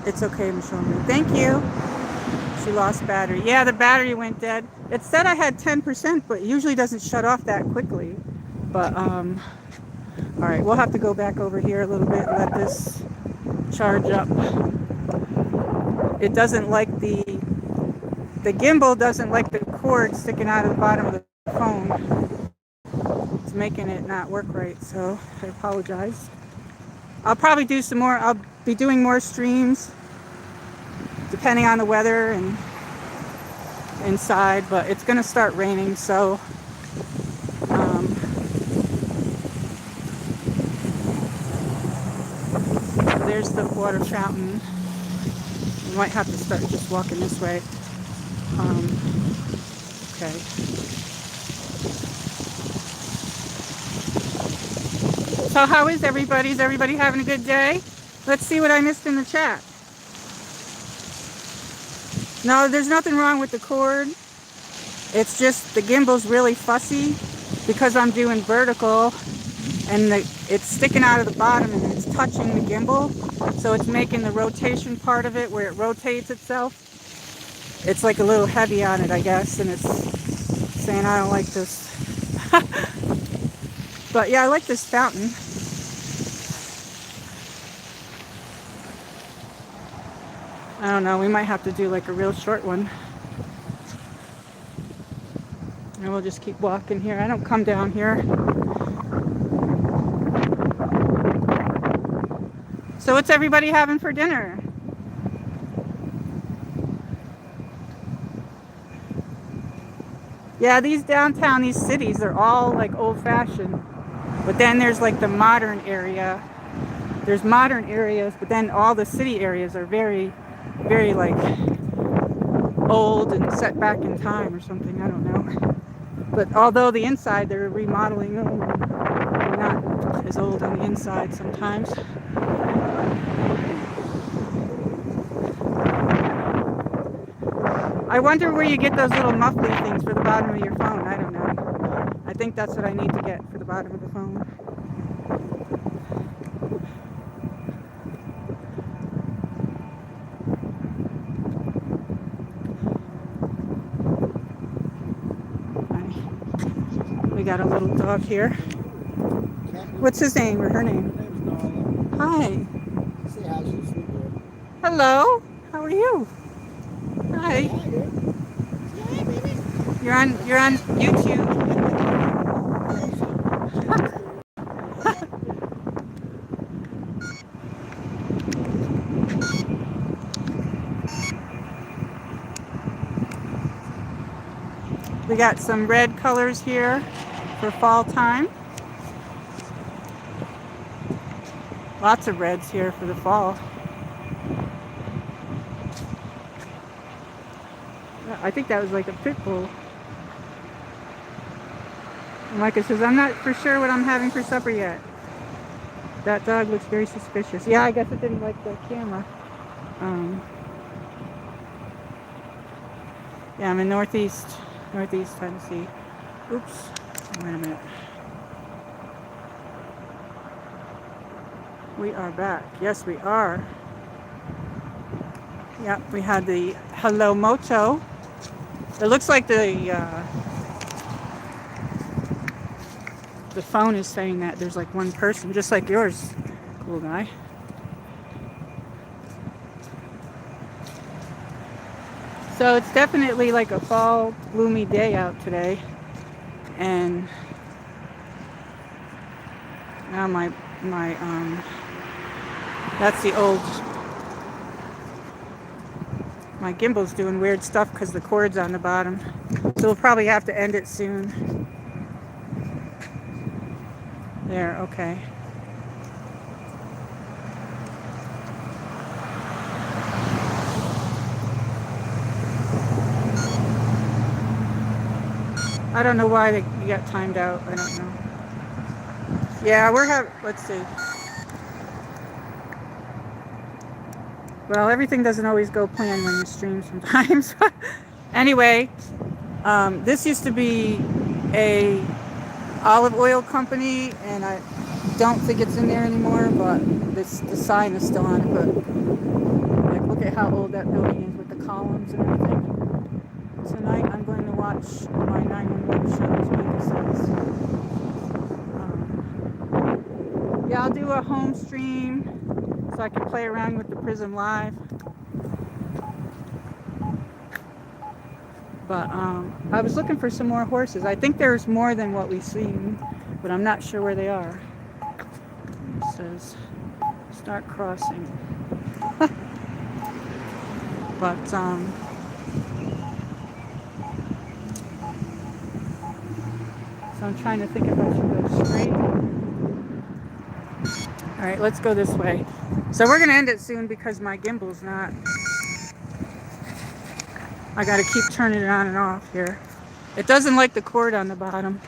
It's okay, MichelleMarie. Thank you. She lost battery. Yeah, the battery went dead. It said I had 10%, but it usually doesn't shut off that quickly. But, all right, we'll have to go back over here a little bit and let this charge up. It doesn't like the gimbal doesn't like the cord sticking out of the bottom of the phone. It's making it not work right, so I apologize. I'll probably do some more. I'll be doing more streams depending on the weather and inside, but it's going to start raining, so there's the water fountain. We might have to start just walking this way. Okay. So how is everybody? Is everybody having a good day? Let's see what I missed in the chat. No, there's nothing wrong with the cord. It's just the gimbal's really fussy because I'm doing vertical and it's sticking out of the bottom and it's touching the gimbal. So it's making the rotation part of it where it rotates itself. It's like a little heavy on it, I guess, and it's saying I don't like this. But yeah, I like this fountain. I don't know, we might have to do like a real short one. And we'll just keep walking here. I don't come down here. So what's everybody having for dinner? Yeah, these downtown, these cities, they're all like old-fashioned. But then there's like the modern area. There's modern areas, but then all the city areas are very, very like old and set back in time or something. I don't know. But although the inside they're remodeling them, they're not as old on the inside sometimes. I wonder where you get those little muffly things for the bottom of your phone. I don't know. I think that's what I need to get for the bottom of the phone. We got a little dog here. What's his name or her name? Hi. Hello. How are you? Hi. You're on YouTube. We got some red colors here for fall time. Lots of reds here for the fall. I think that was like a pit bull. And Micah says, I'm not for sure what I'm having for supper yet. That dog looks very suspicious. Yeah, I guess it didn't like the camera. Yeah, I'm in Northeast Tennessee. Oops. Wait a minute. We are back. Yes, we are. Yep, we had the Hello Moto. It looks like the phone is saying that there's like one person, just like yours, cool guy. So it's definitely like a fall gloomy day out today, and now my that's the old. My gimbal's doing weird stuff because the cord's on the bottom. So we'll probably have to end it soon. There, okay. I don't know why they got timed out. I don't know. Yeah, let's see. Well, everything doesn't always go planned when you stream sometimes. Anyway, This used to be a olive oil company, and I don't think it's in there anymore, but the sign is still on it. But like, look at how old that building is with the columns and everything. Tonight I'm going to watch my 911 shows, like it says. Yeah, I'll do a home stream so I can play around with the Prism Live. But I was looking for some more horses. I think there's more than what we've seen, but I'm not sure where they are. It says start crossing. But so I'm trying to think if I should go straight. All right, let's go this way. So we're gonna end it soon because my gimbal's not. I gotta keep turning it on and off here. It doesn't like the cord on the bottom.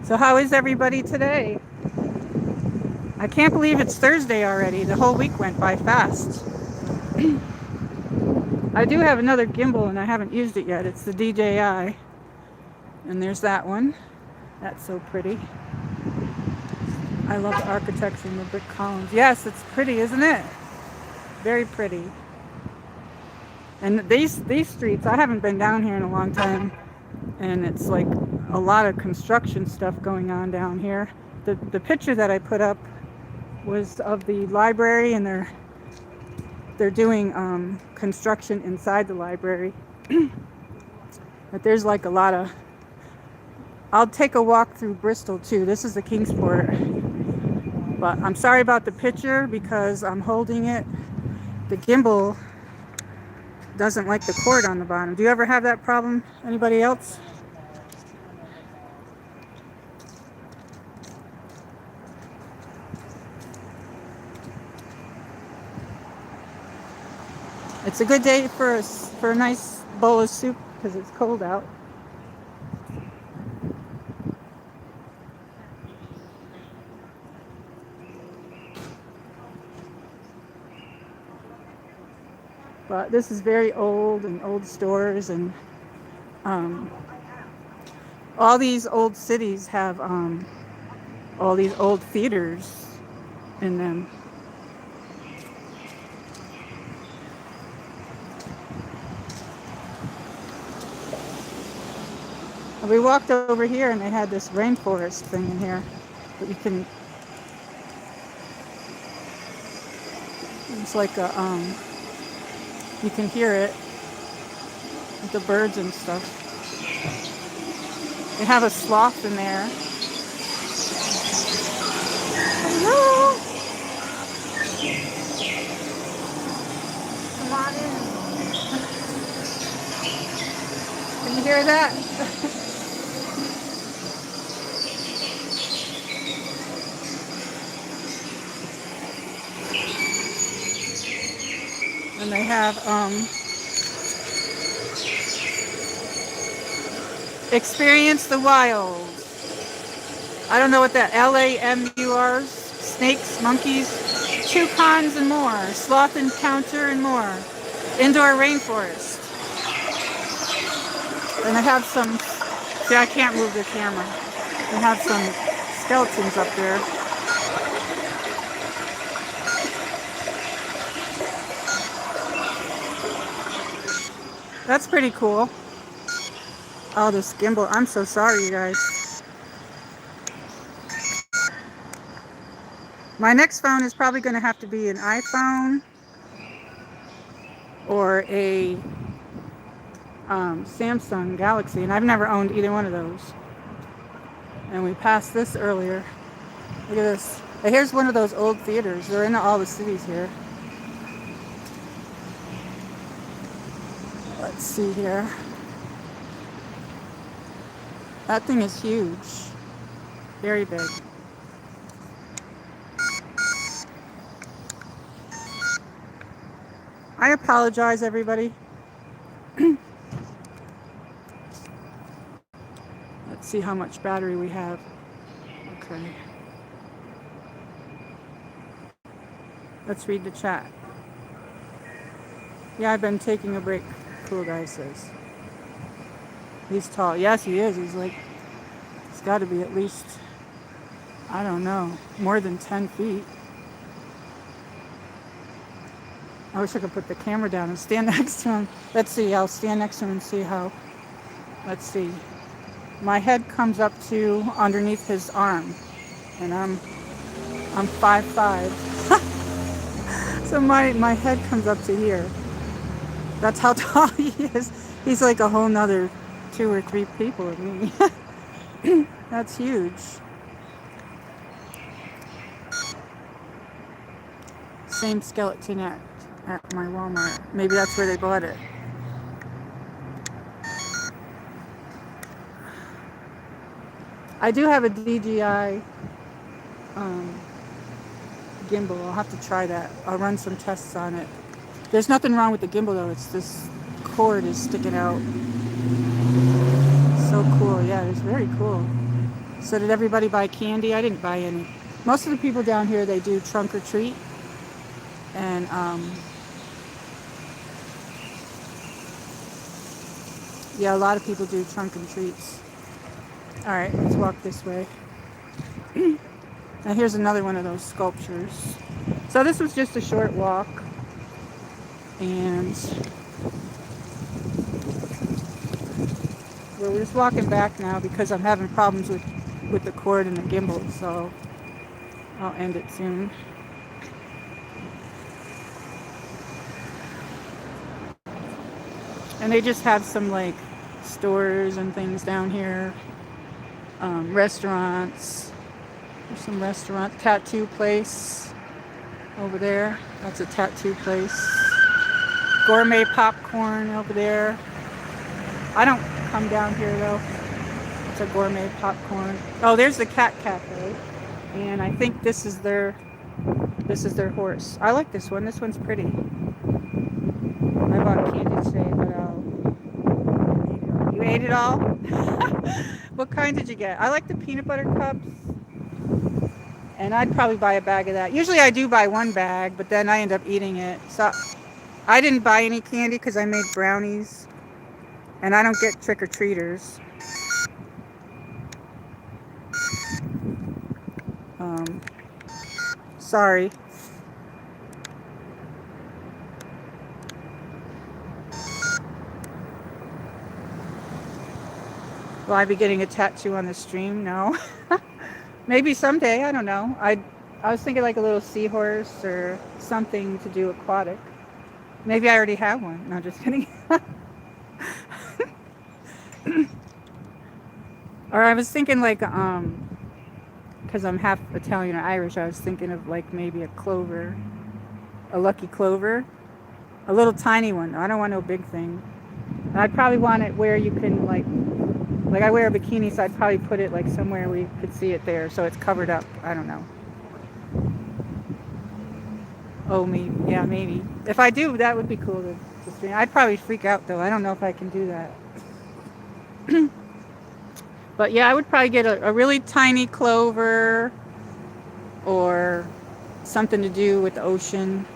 So how is everybody today? I can't believe it's Thursday already. The whole week went by fast. I do have another gimbal and I haven't used it yet. It's the DJI. And there's that one. That's so pretty. I love the architecture and the brick columns. Yes, it's pretty, isn't it? Very pretty. And these streets, I haven't been down here in a long time. And it's like a lot of construction stuff going on down here. The picture that I put up was of the library, and they're doing construction inside the library. But there's like a lot of. I'll take a walk through Bristol too. This is the Kingsport. But I'm sorry about the picture because I'm holding it. The gimbal doesn't like the cord on the bottom. Do you ever have that problem? Anybody else? It's a good day for a nice bowl of soup because it's cold out. But this is very old and old stores, and all these old cities have all these old theaters in them. We walked over here and they had this rainforest thing in here, but you can. It's like a you can hear it with the birds and stuff. They have a sloth in there. Hello. Come on in. Can you hear that? And they have Experience the Wild. I don't know what that LAMURs, snakes, monkeys, toucans and more, sloth encounter and more. Indoor rainforest. And they have some, see, I can't move the camera. They have some skeletons up there. That's pretty cool. Oh, this gimbal. I'm so sorry, you guys. My next phone is probably going to have to be an iPhone or a Samsung Galaxy, and I've never owned either one of those. And we passed this earlier. Look at this. Here's one of those old theaters. They're in all the cities here. Let's see here. That thing is huge. Very big. I apologize, everybody. Let's see how much battery we have. Okay. Let's read the chat. Yeah, I've been taking a break. Cool guy says. He's tall. Yes, he is. He's got to be at least, I don't know, more than 10 feet. I wish I could put the camera down and stand next to him. Let's see. I'll stand next to him and see how. Let's see. My head comes up to underneath his arm, and I'm 5'5". So my head comes up to here. That's how tall he is. He's like a whole nother 2 or 3 people of me. That's huge. Same skeleton at my Walmart. Maybe that's where they bought it. I do have a DJI gimbal. I'll have to try that. I'll run some tests on it. There's nothing wrong with the gimbal though. It's this cord is sticking out. So cool. Yeah, it's very cool. So did everybody buy candy? I didn't buy any. Most of the people down here, they do trunk or treat. And yeah, a lot of people do trunk and treats. All right, let's walk this way. Now here's another one of those sculptures. So this was just a short walk. And we're just walking back now because I'm having problems with the cord and the gimbal. So I'll end it soon. And they just have some like stores and things down here. Restaurants. There's some restaurant. Tattoo place over there. That's a tattoo place. Gourmet popcorn over there. I don't come down here though. It's a gourmet popcorn. Oh, there's the cat cafe. And I think this is their horse. I like this one. This one's pretty. I bought candy today, but you ate it all? What kind did you get? I like the peanut butter cups. And I'd probably buy a bag of that. Usually I do buy one bag, but then I end up eating it. So I didn't buy any candy because I made brownies. And I don't get trick-or-treaters. Sorry. Will I be getting a tattoo on the stream? No. Maybe someday. I don't know. I was thinking like a little seahorse or something to do aquatic. Maybe I already have one. No, just kidding. Or I was thinking like, because I'm half Italian or Irish, I was thinking of like maybe a clover, a lucky clover, a little tiny one. I don't want no big thing. And I'd probably want it where you can like I wear a bikini, so I'd probably put it like somewhere where you could see it there, so it's covered up. I don't know. Oh, maybe. Yeah, maybe. If I do, that would be cool to stream. I'd probably freak out though. I don't know if I can do that. But yeah, I would probably get a really tiny clover or something to do with the ocean.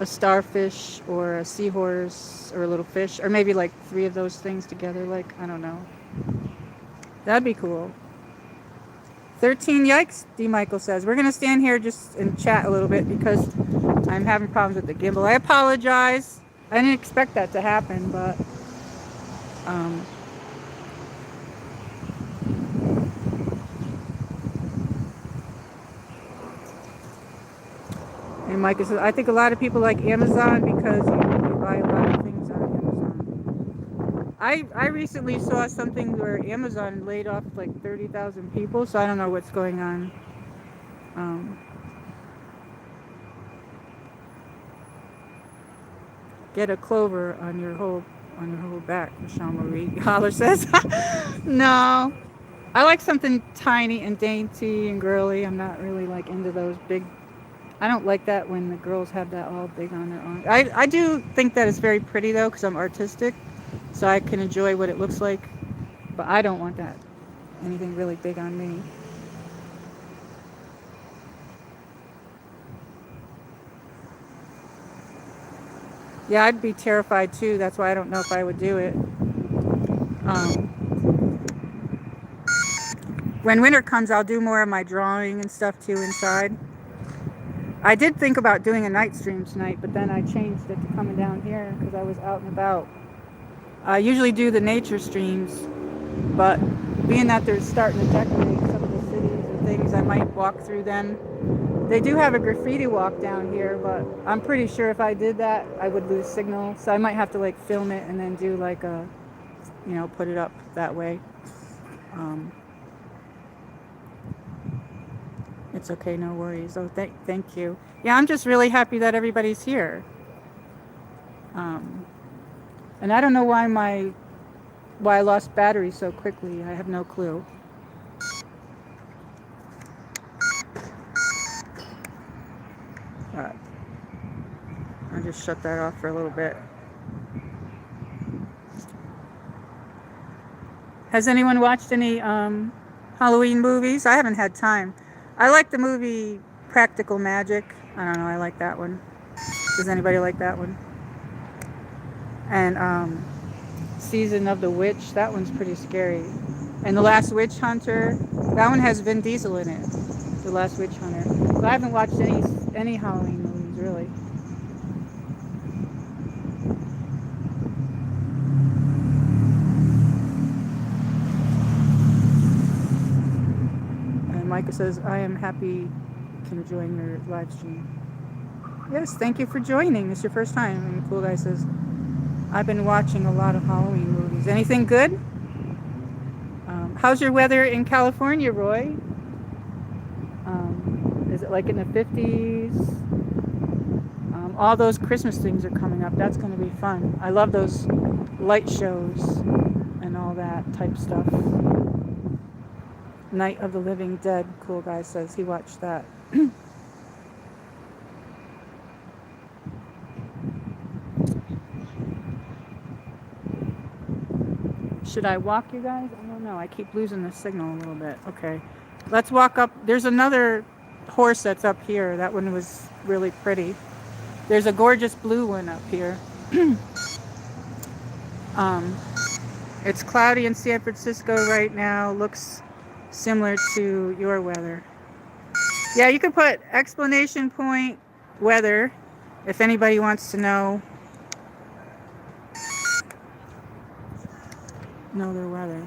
A starfish or a seahorse or a little fish. Or maybe like 3 of those things together. Like, I don't know. That'd be cool. 13 yikes, D. Michael says. We're going to stand here just and chat a little bit because I'm having problems with the gimbal. I apologize. I didn't expect that to happen, but... And Micah says, I think a lot of people like Amazon because you buy a lot of things on Amazon. I recently saw something where Amazon laid off like 30,000 people, so I don't know what's going on. Get a clover on your whole back, MichelleMarie Holler says. No. I like something tiny and dainty and girly. I'm not really like into those big. I don't like that when the girls have that all big on their arm. I do think that it's very pretty though, because I'm artistic, so I can enjoy what it looks like. But I don't want that anything really big on me. Yeah, I'd be terrified too. That's why I don't know if I would do it. When winter comes, I'll do more of my drawing and stuff too inside. I did think about doing a night stream tonight, but then I changed it to coming down here because I was out and about. I usually do the nature streams, but being that they're starting to decorate some of the cities and things, I might walk through them. They do have a graffiti walk down here, but I'm pretty sure if I did that, I would lose signal. So I might have to like film it and then do like a, put it up that way. It's okay, no worries. Oh, thank you. Yeah, I'm just really happy that everybody's here. And I don't know why I lost battery so quickly. I have no clue. All right. I'll just shut that off for a little bit. Has anyone watched any Halloween movies? I haven't had time. I like the movie Practical Magic. I don't know, I like that one. Does anybody like that one? And Season of the Witch, that one's pretty scary. And The Last Witch Hunter, that one has Vin Diesel in it. The Last Witch Hunter. So I haven't watched any Halloween movies, really. And Micah says, I am happy you can join your live stream. Yes, thank you for joining. It's your first time. And the cool guy says, I've been watching a lot of Halloween movies. Anything good? How's your weather in California, Roy? Is it like in the 50s? All those Christmas things are coming up. That's going to be fun. I love those light shows and all that type stuff. Night of the Living Dead, cool guy says he watched that. Should I walk, you guys? I don't know. I keep losing the signal a little bit. Okay. Let's walk up. There's another horse that's up here. That one was really pretty. There's a gorgeous blue one up here. It's cloudy in San Francisco right now. Looks similar to your weather. Yeah, you can put exclamation point weather if anybody wants to know their weather.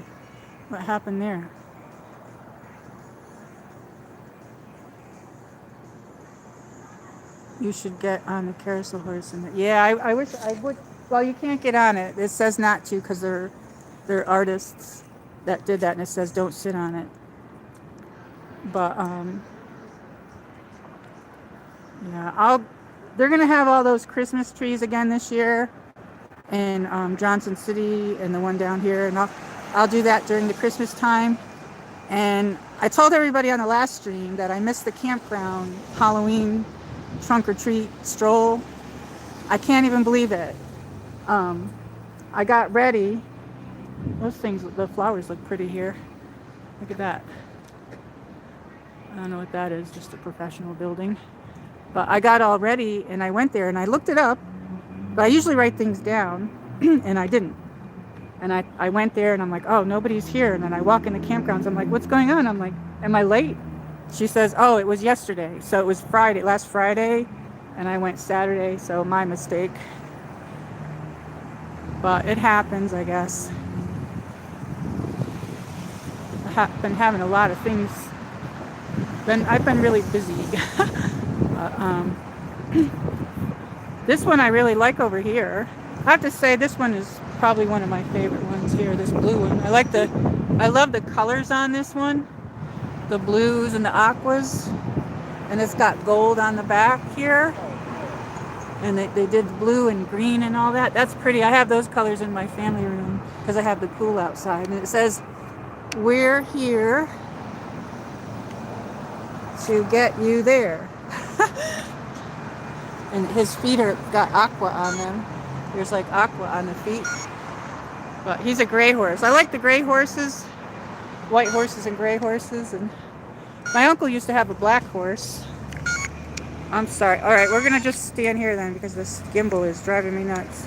What happened there? You should get on the Carousel Horse. Yeah, I wish I would. Well, you can't get on it. It says not to because they're artists that did that, and it says don't sit on it. But yeah, they're gonna have all those Christmas trees again this year in Johnson City and the one down here, and I'll do that during the Christmas time. And I told everybody on the last stream that I missed the campground Halloween trunk or treat stroll. I can't even believe it. I got ready. Those things, the flowers look pretty here. Look at that. I don't know what that is, just a professional building. But I got all ready and I went there and I looked it up. But I usually write things down and I didn't. And I went there and I'm like, oh, nobody's here. And then I walk in the campgrounds. I'm like, what's going on? I'm like, am I late? She says, oh, it was yesterday. So it was last Friday. And I went Saturday. So my mistake. But it happens, I guess. I've been having a lot of things. I've been really busy. This one I really like over here. I have to say this one is probably one of my favorite ones here, this blue one. I love the colors on this one. The blues and the aquas. And it's got gold on the back here. And they did blue and green and all that. That's pretty. I have those colors in my family room because I have the pool outside. And it says, we're here to get you there. And his feet got aqua on them. There's like aqua on the feet. But he's a gray horse. I like the gray horses. White horses and gray horses. And my uncle used to have a black horse. I'm sorry. All right, we're gonna just stand here then because this gimbal is driving me nuts.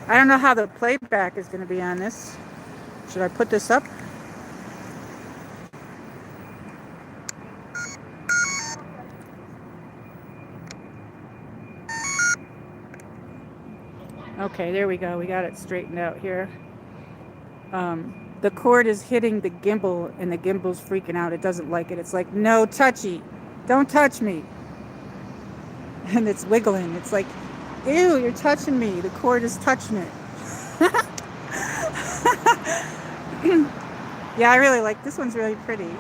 I don't know how the playback is gonna be on this. Should I put this up? Okay, there we go. We got it straightened out here. The cord is hitting the gimbal and the gimbal's freaking out. It doesn't like it. It's like, no touchy. Don't touch me. And it's wiggling. It's like, ew, you're touching me. The cord is touching it. Yeah, I really like this one's really pretty.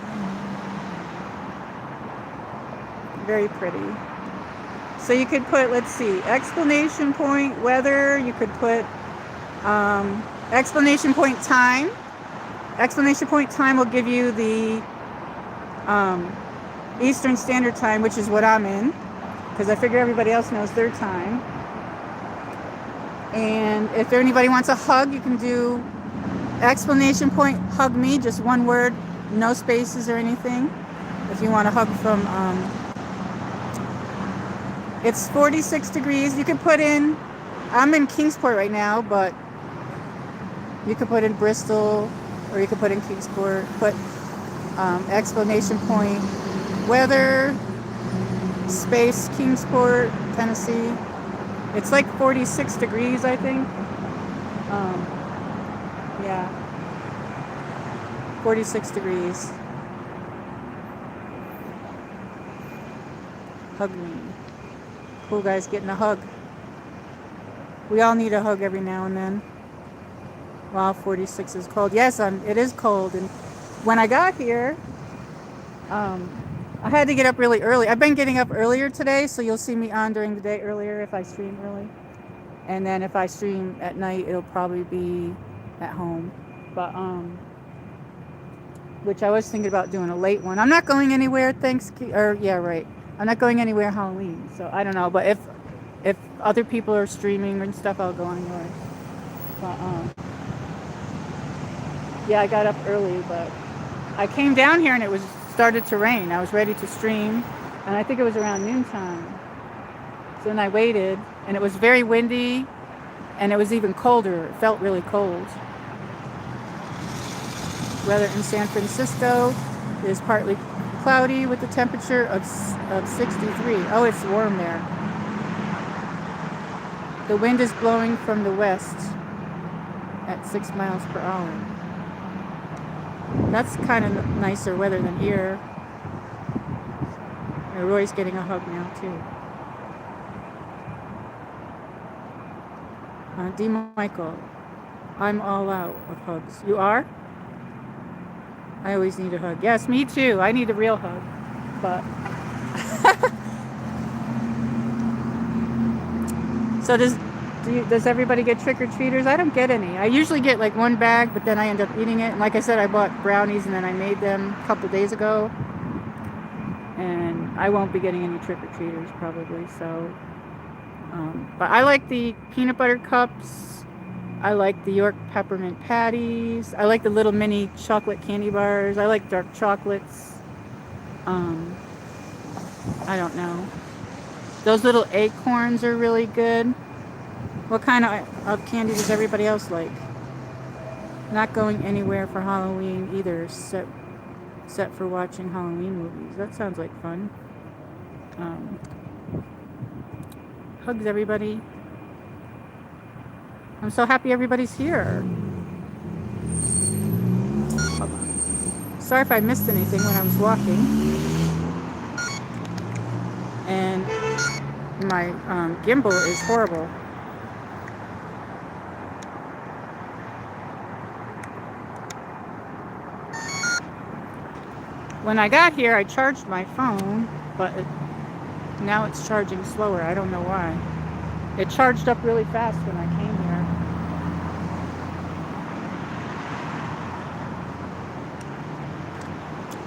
Very pretty. So you could put, let's see, exclamation point weather. You could put exclamation point time. Exclamation point time will give you the Eastern Standard Time, which is what I'm in, because I figure everybody else knows their time. And if anybody wants a hug, you can do exclamation point hug me, just one word, no spaces or anything. If you want a hug from, it's 46 degrees. You could put in, I'm in Kingsport right now, but you could put in Bristol or you could put in Kingsport, put exclamation point weather, space Kingsport, Tennessee. It's like 46 degrees, I think. Yeah. 46 degrees. Hug me. Cool guys getting a hug. We all need a hug every now and then. Wow, 46 is cold. Yes, it is cold. And when I got here, I had to get up really early. I've been getting up earlier today, so you'll see me on during the day earlier if I stream early. And then if I stream at night, it'll probably be at home. But, which I was thinking about doing a late one. I'm not going anywhere I'm not going anywhere Halloween, so I don't know. But if other people are streaming and stuff, I'll go anyway. But, yeah, I got up early, but I came down here and it started to rain. I was ready to stream, and I think it was around noontime. So then I waited, and it was very windy, and it was even colder. It felt really cold. Weather in San Francisco is partly cloudy with a temperature of 63. Oh, it's warm there. The wind is blowing from the west at 6 miles per hour. That's kind of nicer weather than here. And Roy's getting a hug now too. D. Michael, I'm all out of hugs. You are? I always need a hug. Yes, me too. I need a real hug. But so does everybody get trick-or-treaters? I don't get any. I usually get like one bag, but then I end up eating it. And like I said, I bought brownies and then I made them a couple days ago. And I won't be getting any trick-or-treaters probably. So, but I like the peanut butter cups. I like the York peppermint patties. I like the little mini chocolate candy bars. I like dark chocolates. I don't know. Those little acorns are really good. What kind of candy does everybody else like? Not going anywhere for Halloween either, except for watching Halloween movies. That sounds like fun. Hugs, everybody. I'm so happy everybody's here. Sorry if I missed anything when I was walking. And my gimbal is horrible. When I got here, I charged my phone, but now it's charging slower. I don't know why. It charged up really fast when I came here.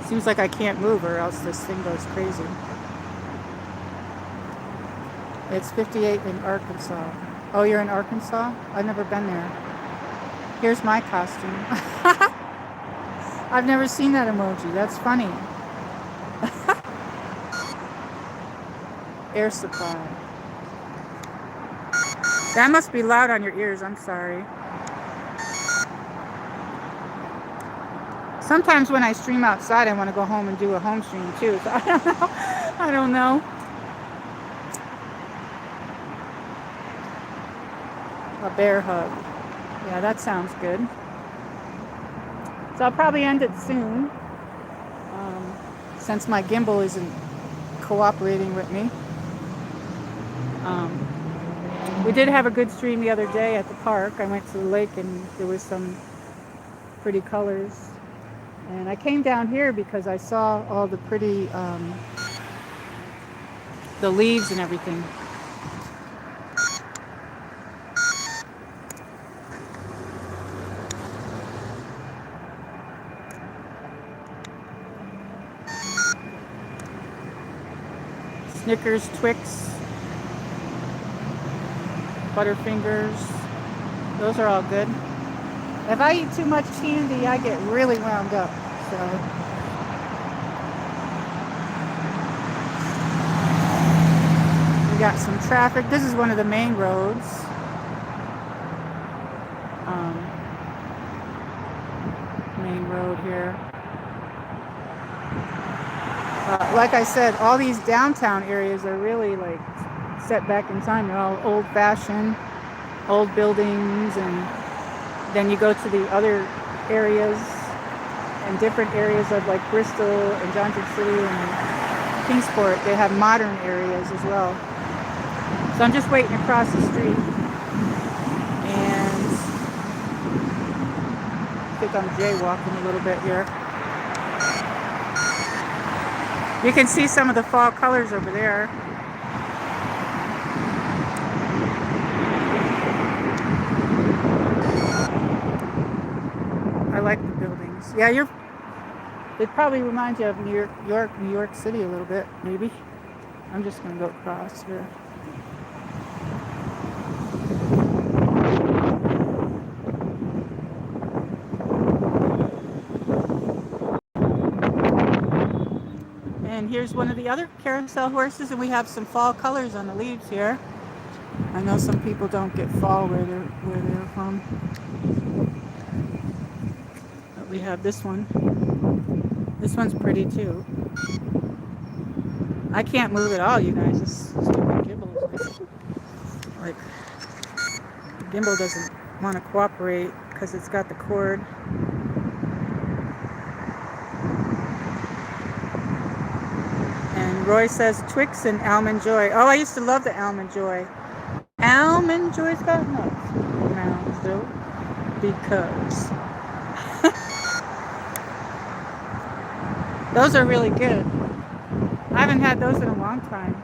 Seems like I can't move or else this thing goes crazy. It's 58 in Arkansas. Oh, you're in Arkansas? I've never been there. Here's my costume. I've never seen that emoji. That's funny. air supply. That must be loud on your ears. I'm sorry. Sometimes when I stream outside, I want to go home and do a home stream too. So I don't know. I don't know. A bear hug. Yeah, that sounds good. So I'll probably end it soon, since my gimbal isn't cooperating with me. We did have a good stream the other day at the park. I went to the lake and there was some pretty colors. And I came down here because I saw all the pretty, the leaves and everything. Snickers, Twix, Butterfingers, those are all good. If I eat too much candy, I get really wound up. So we got some traffic. This is one of the main roads. Main road here. Like I said, all these downtown areas are really like set back in time. They're all old-fashioned, old buildings, and then you go to the other areas and different areas of like Bristol and Johnson City and Kingsport. They have modern areas as well. So I'm just waiting across the street, and I think I'm jaywalking a little bit here. You can see some of the fall colors over there. I like the buildings. Yeah, it probably reminds you of New York City a little bit, maybe. I'm just going to go across here. And here's one of the other carousel horses, and we have some fall colors on the leaves here. I know some people don't get fall where they're from. But we have this one. This one's pretty too. I can't move at all, you guys. This stupid gimbal is like the gimbal doesn't want to cooperate because it's got the cord. And Roy says Twix and Almond Joy. Oh, I used to love the Almond Joy. Almond Joy's got nuts. Mounds though, because those are really good. I haven't had those in a long time.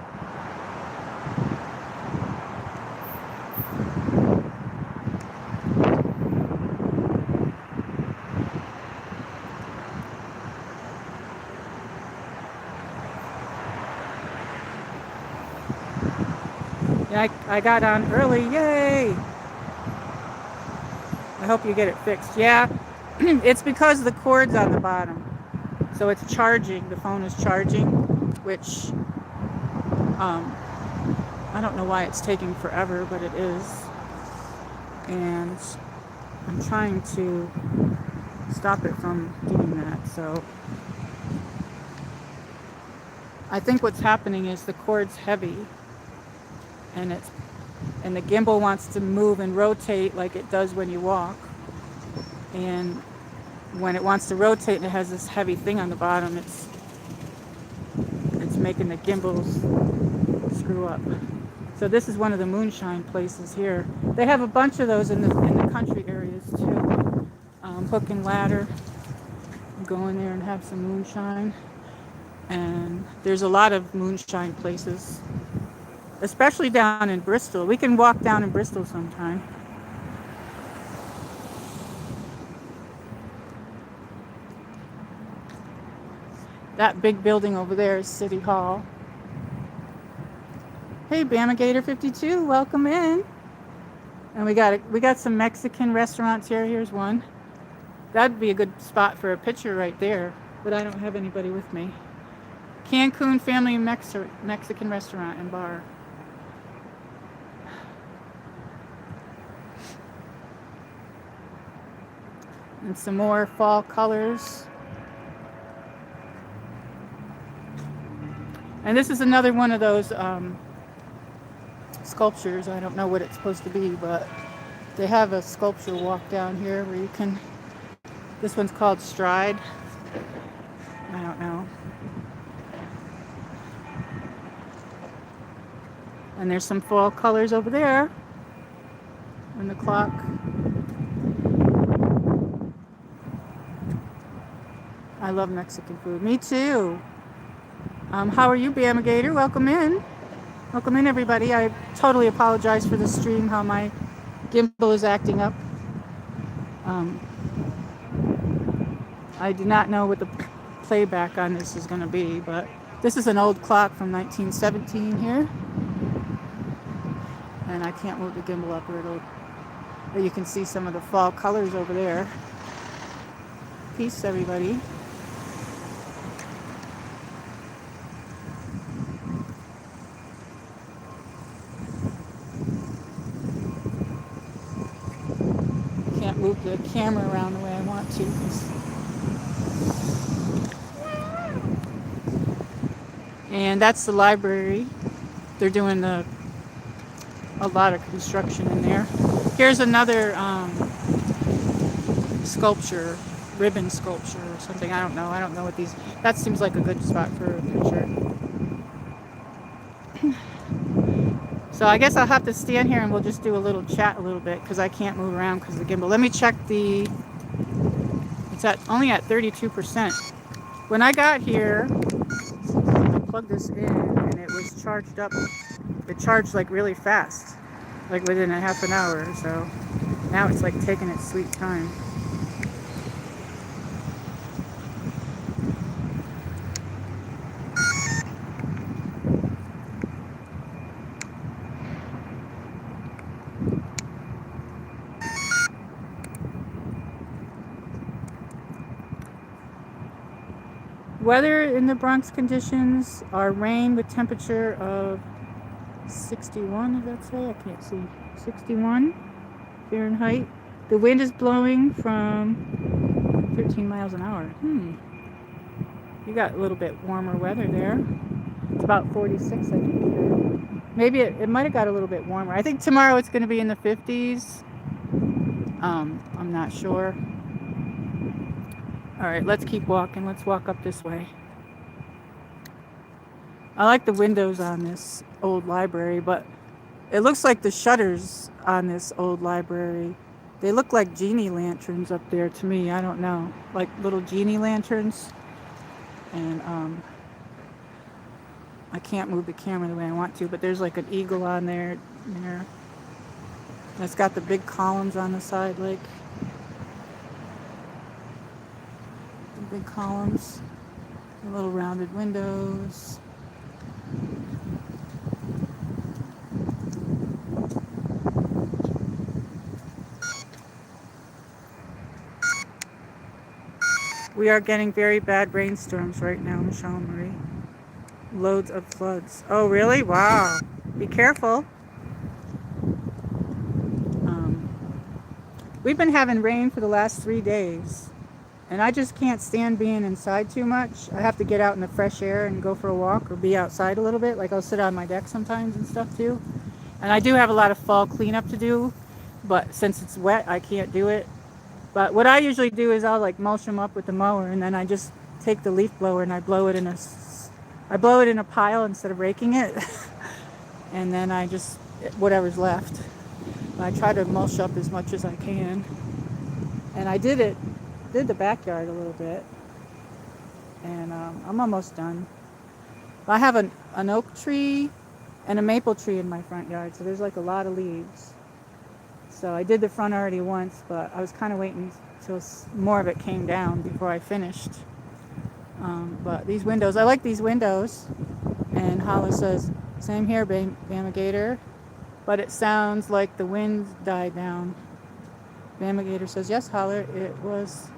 Yeah, I got on early. Yay! I hope you get it fixed. Yeah, it's because the cord's on the bottom. So it's charging. The phone is charging, which I don't know why it's taking forever, but it is. And I'm trying to stop it from doing that. So I think what's happening is the cord's heavy, and the gimbal wants to move and rotate like it does when you walk. And when it wants to rotate and it has this heavy thing on the bottom, it's making the gimbals screw up. So this is one of the moonshine places here. They have a bunch of those in the country areas too. Hook and ladder. Go in there and have some moonshine. And there's a lot of moonshine places, especially down in Bristol. We can walk down in Bristol sometime. That big building over there is City Hall. Hey, Bama Gator 52, welcome in. And we got some Mexican restaurants here. Here's one. That'd be a good spot for a picture right there, but I don't have anybody with me. Cancun Family Mexican Restaurant and Bar. And some more fall colors. And this is another one of those sculptures. I don't know what it's supposed to be, but they have a sculpture walk down here where you can, this one's called Stride. I don't know. And there's some fall colors over there in the clock. I love Mexican food. Me too. How are you, Bamigator? Welcome in. Welcome in, everybody. I totally apologize for the stream, how my gimbal is acting up. I do not know what the playback on this is going to be, but this is an old clock from 1917 here. And I can't move the gimbal up or you can see some of the fall colors over there. Peace, everybody. Can't move the camera around the way I want to. And that's the library. They're doing a lot of construction in there. Here's another sculpture, ribbon sculpture or something. I don't know what these. That seems like a good spot for a picture. So I guess I'll have to stand here and we'll just do a little chat a little bit because I can't move around because of the gimbal. Let me check the. It's only at 32%. When I got here, I plugged this in and it was charged up. It charged like really fast, like within a half an hour or so. Now it's like taking its sweet time. Weather in the Bronx conditions are rain with temperature of 61, does that say? I can't see. 61 Fahrenheit. The wind is blowing from 13 miles an hour. You got a little bit warmer weather there. It's about 46, I think. Maybe it might have got a little bit warmer. I think tomorrow it's going to be in the 50s. I'm not sure. All right, let's keep walking. Let's walk up this way. I like the windows on this old library, but it looks like the shutters on this old library, they look like genie lanterns up there to me. I don't know, like little genie lanterns. And I can't move the camera the way I want to, but there's like an eagle on there. It's got the big columns on the side, like the big columns, the little rounded windows. We are getting very bad rainstorms right now, MichelleMarie. Loads of floods. Oh, really? Wow. Be careful. We've been having rain for the last 3 days, and I just can't stand being inside too much. I have to get out in the fresh air and go for a walk or be outside a little bit. Like I'll sit on my deck sometimes and stuff too. And I do have a lot of fall cleanup to do, but since it's wet, I can't do it. But what I usually do is I'll like mulch them up with the mower, and then I just take the leaf blower and I blow it in a pile instead of raking it. And then I just, whatever's left. I try to mulch up as much as I can. And I did the backyard a little bit. And I'm almost done. I have an oak tree and a maple tree in my front yard, so there's like a lot of leaves. So I did the front already once, but I was kind of waiting till more of it came down before I finished. But these windows, I like these windows. And Hollis says, same here, Bamigator. But it sounds like the wind died down. Bamigator says, yes, Holler, it was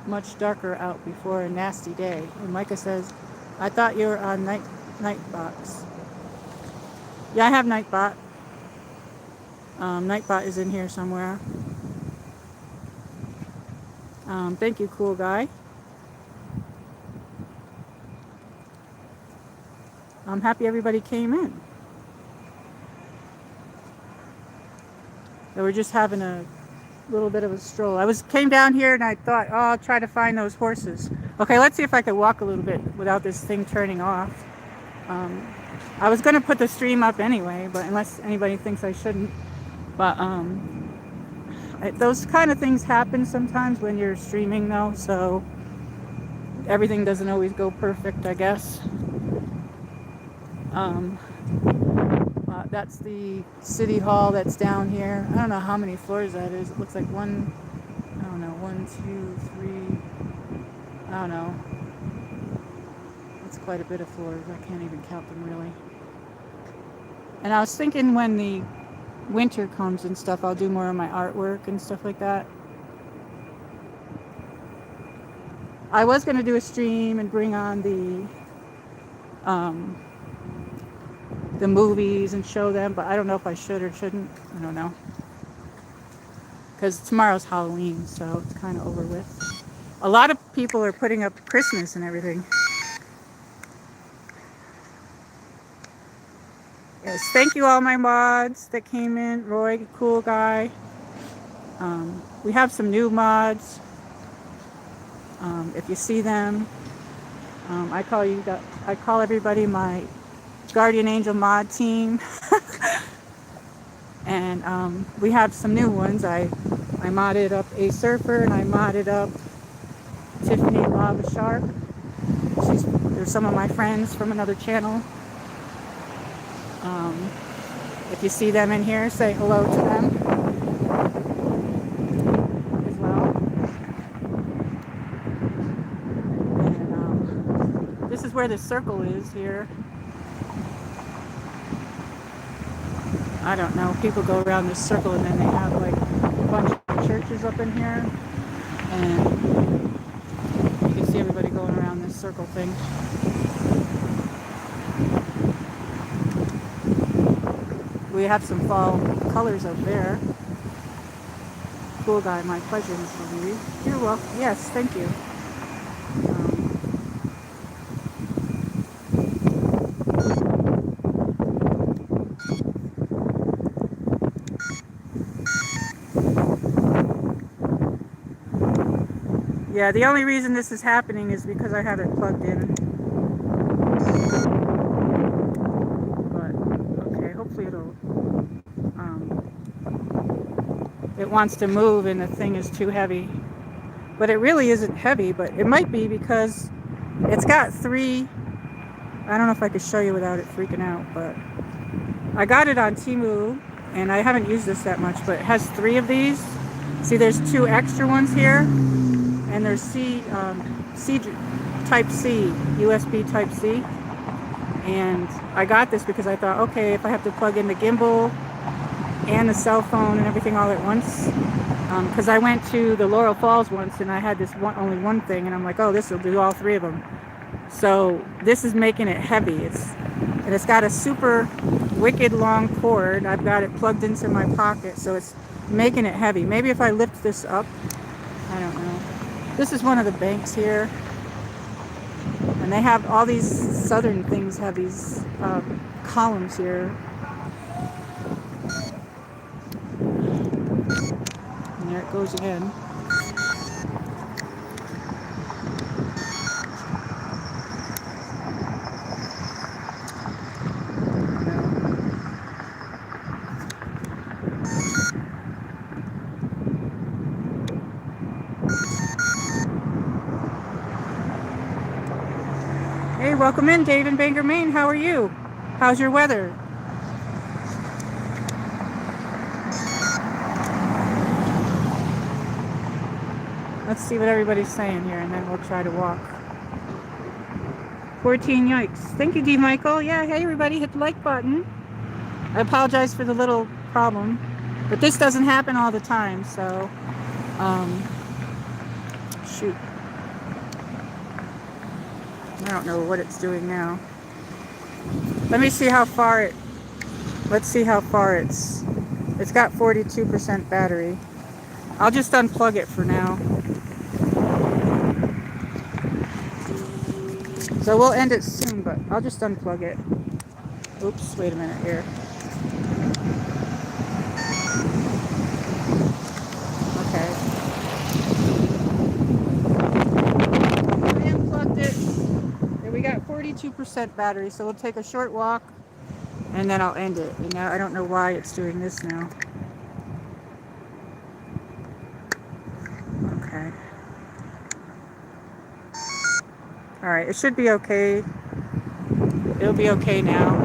much darker out before a nasty day. And Micah says, I thought you were on Nightbox. Yeah, I have Nightbot. Nightbot is in here somewhere. Thank you, cool guy. I'm happy everybody came in. So we're just having a little bit of a stroll. Came down here and I thought, oh, I'll try to find those horses. Okay, let's see if I could walk a little bit without this thing turning off. I was going to put the stream up anyway, but unless anybody thinks I shouldn't. But those kind of things happen sometimes when you're streaming though, so everything doesn't always go perfect, I guess. That's the city hall that's down here. I don't know how many floors that is. It looks like 1, 2, 3, I don't know. That's quite a bit of floors. I can't even count them really. And I was thinking when the winter comes and stuff, I'll do more of my artwork and stuff like that. I was going to do a stream and bring on the movies and show them, but I don't know if I should or shouldn't. I don't know. Because tomorrow's Halloween, so it's kind of over with. A lot of people are putting up Christmas and everything. Yes, thank you all my mods that came in. Roy, cool guy. We have some new mods. If you see them, I call everybody my Guardian Angel mod team. And we have some new ones. I modded up a surfer and I modded up Tiffany Lava Shark. They're some of my friends from another channel. If you see them in here, say hello to them as well. And this is where the circle is here. I don't know. People go around this circle and then they have like a bunch of churches up in here. And you can see everybody going around this circle thing. We have some fall colors up there. Cool guy, my pleasure, MichelleMarie. You're welcome. Yes, thank you. Yeah, the only reason this is happening is because I have it plugged in. But, okay, hopefully it wants to move and the thing is too heavy. But it really isn't heavy, but it might be because it's got 3, I don't know if I could show you without it freaking out, but I got it on Temu and I haven't used this that much, but it has 3 of these. See, there's 2 extra ones here. And there's Type C, USB Type C. And I got this because I thought, okay, if I have to plug in the gimbal and the cell phone and everything all at once, because I went to the Laurel Falls once and I had this only one thing, and I'm like, oh, this will do all 3 of them. So this is making it heavy. It's got a super wicked long cord. I've got it plugged into my pocket, so it's making it heavy. Maybe if I lift this up, I don't know. This is one of the banks here, and they have all these southern things have these columns here. And there it goes again. Hey, welcome in, Dave in Bangor, Maine. How are you? How's your weather? Let's see what everybody's saying here, and then we'll try to walk. 14 yikes. Thank you, D. Michael. Yeah, hey, everybody, hit the like button. I apologize for the little problem, but this doesn't happen all the time, so, shoot. I don't know what it's doing now. Let me see how far it, let's see how far it's got 42% battery. I'll just unplug it for now. So we'll end it soon, but I'll just unplug it. Oops, wait a minute here. Okay. I unplugged it. And we got 42% battery, so we'll take a short walk and then I'll end it. And now I don't know why it's doing this now. Okay. Alright, it should be okay. It'll be okay now.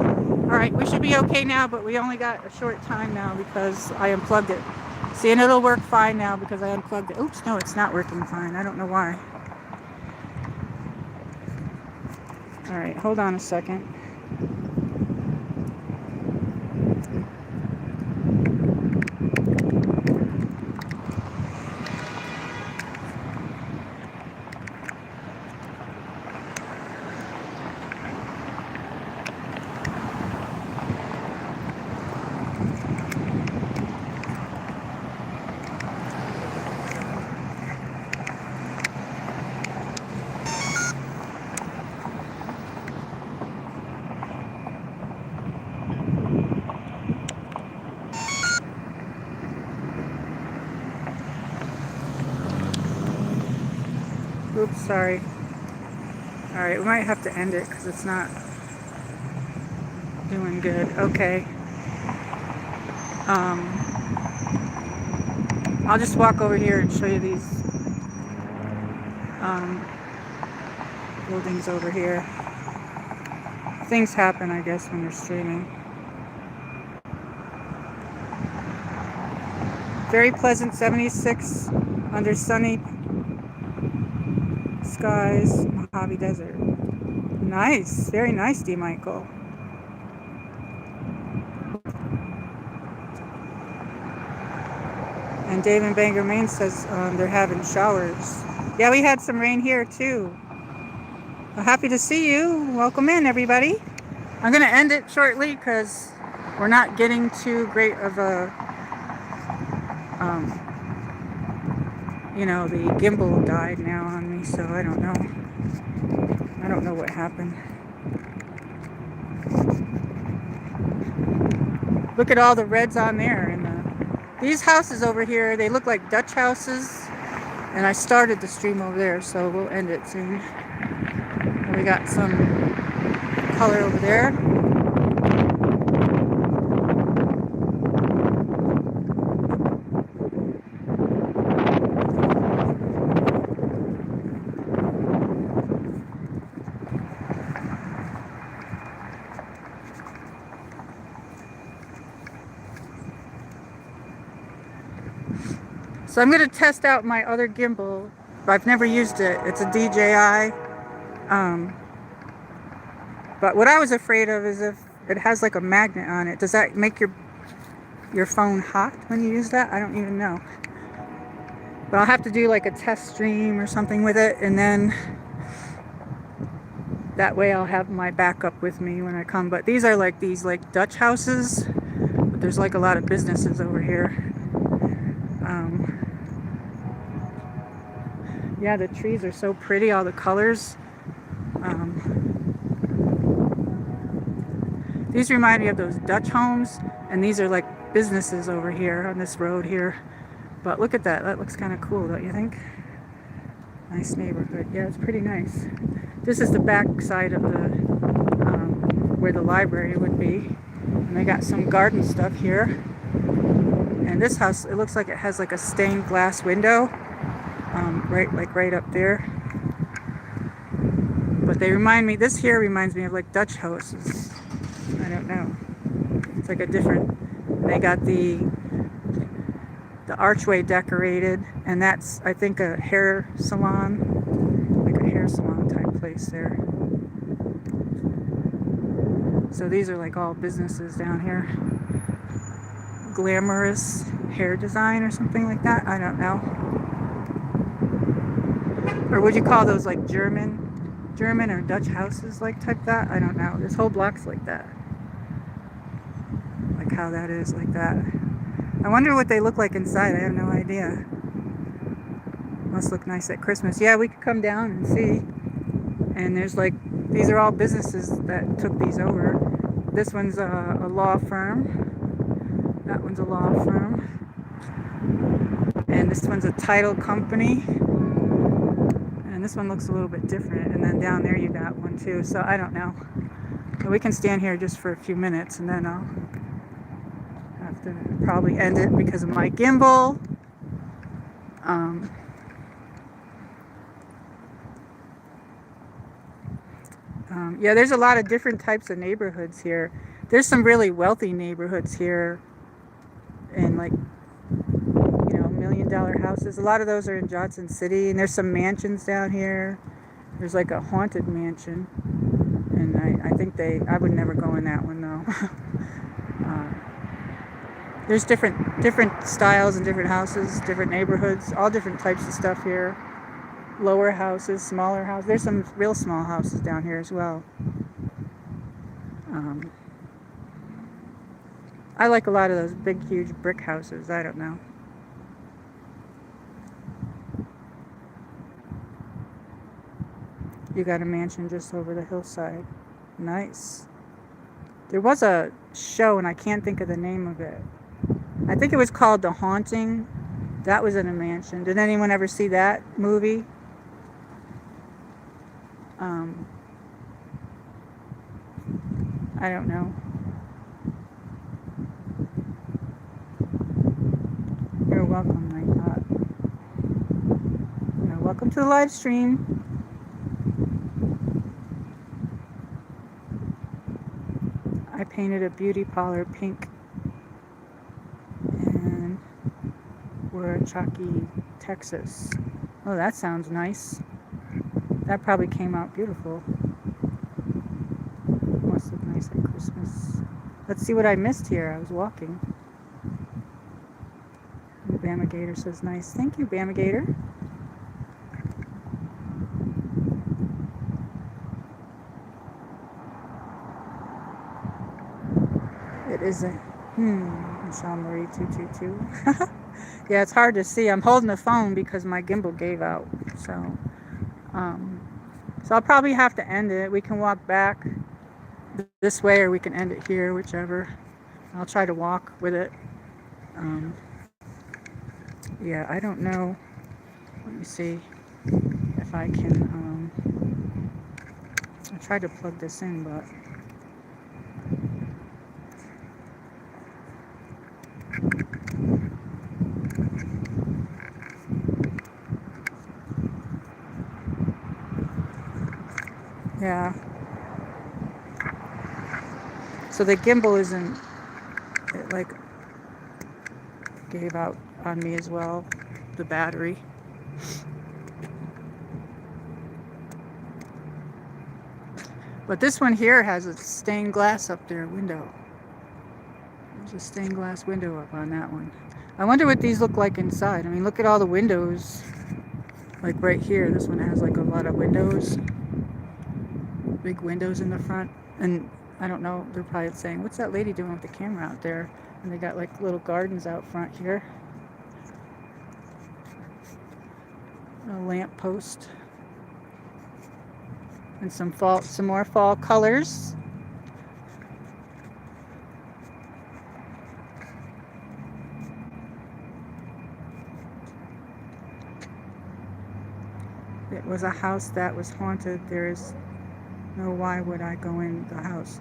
Alright, we should be okay now, but we only got a short time now because I unplugged it. See, and it'll work fine now because I unplugged it. Oops, no, it's not working fine. I don't know why. Alright, hold on a second. Oops, sorry. Alright, we might have to end it because it's not doing good. Okay. I'll just walk over here and show you these buildings over here. Things happen, I guess, when you're streaming. Very pleasant 76 under sunny skies, Mojave Desert. Nice, very nice, D. Michael. And Dave in Bangor, Maine says they're having showers. Yeah, we had some rain here too. Well, happy to see you. Welcome in, everybody. I'm going to end it shortly because we're not getting too great of a, you know, the gimbal died now on me, so I don't know. I don't know what happened. Look at all the reds on there. And these houses over here, they look like Dutch houses. And I started the stream over there, so we'll end it soon. And we got some color over there. So I'm going to test out my other gimbal. I've never used it. It's a DJI. But what I was afraid of is if it has like a magnet on it. Does that make your phone hot when you use that? I don't even know. But I'll have to do like a test stream or something with it. And then that way I'll have my backup with me when I come. But these are like these like Dutch houses. But there's like a lot of businesses over here. Yeah, the trees are so pretty, all the colors. These remind me of those Dutch homes, and these are like businesses over here on this road here. But look at that, that looks kind of cool, don't you think? Nice neighborhood. Yeah, it's pretty nice. This is the back side of the where the library would be. And they got some garden stuff here. And this house, it looks like it has like a stained glass window. Right up there. But they remind me, this here reminds me of like Dutch houses. I don't know. It's like a different, they got the archway decorated, and that's, I think, a hair salon, like a hair salon type place there. So these are like all businesses down here. Glamorous hair design or something like that. I don't know. Or would you call those like German German or Dutch houses like type that. I don't know. This whole block's like that. Like how that is like that. I wonder what they look like inside. I have no idea. Must look nice at Christmas. Yeah, we could come down and see. And there's like, these are all businesses that took these over. This one's a law firm. That one's a law firm. And this one's a title company. And this one looks a little bit different. And then down there you got one too. So I don't know. But we can stand here just for a few minutes and then I'll have to probably end it because of my gimbal. Yeah, there's a lot of different types of neighborhoods here. There's some really wealthy neighborhoods here in like, you know, $1 million houses. A lot of those are in Johnson City, and there's some mansions down here. There's like a haunted mansion, and I think I would never go in that one though. There's different styles and different houses, different neighborhoods, all different types of stuff here. Lower houses, smaller houses. There's some real small houses down here as well. I like a lot of those big, huge brick houses. I don't know. You got a mansion just over the hillside. Nice. There was a show, and I can't think of the name of it. I think it was called The Haunting. That was in a mansion. Did anyone ever see that movie? I don't know. You're welcome, Nightbot. Welcome to the live stream. I painted a beauty parlor pink. And we're in Chalky, Texas. Oh, that sounds nice. That probably came out beautiful. Must look nice at Christmas. Let's see what I missed here. I was walking. Bama Gator says nice. Thank you, Bama Gator. It isn't. MichelleMarie 222. Yeah, it's hard to see. I'm holding the phone because my gimbal gave out. So I'll probably have to end it. We can walk back this way or we can end it here, whichever. I'll try to walk with it. Yeah, I don't know. Let me see if I can. I tried to plug this in, but. Yeah. So the gimbal isn't, it like gave out on me as well, the battery. But this one here has a stained glass up there window. There's a stained glass window up on that one. I wonder what these look like inside. I mean, look at all the windows. Like right here, this one has like a lot of windows. Big windows in the front. And I don't know, they're probably saying, what's that lady doing with the camera out there? And they got like little gardens out front here. A lamp post. And some more fall colors. It was a house that was haunted. There is no why would I go in the house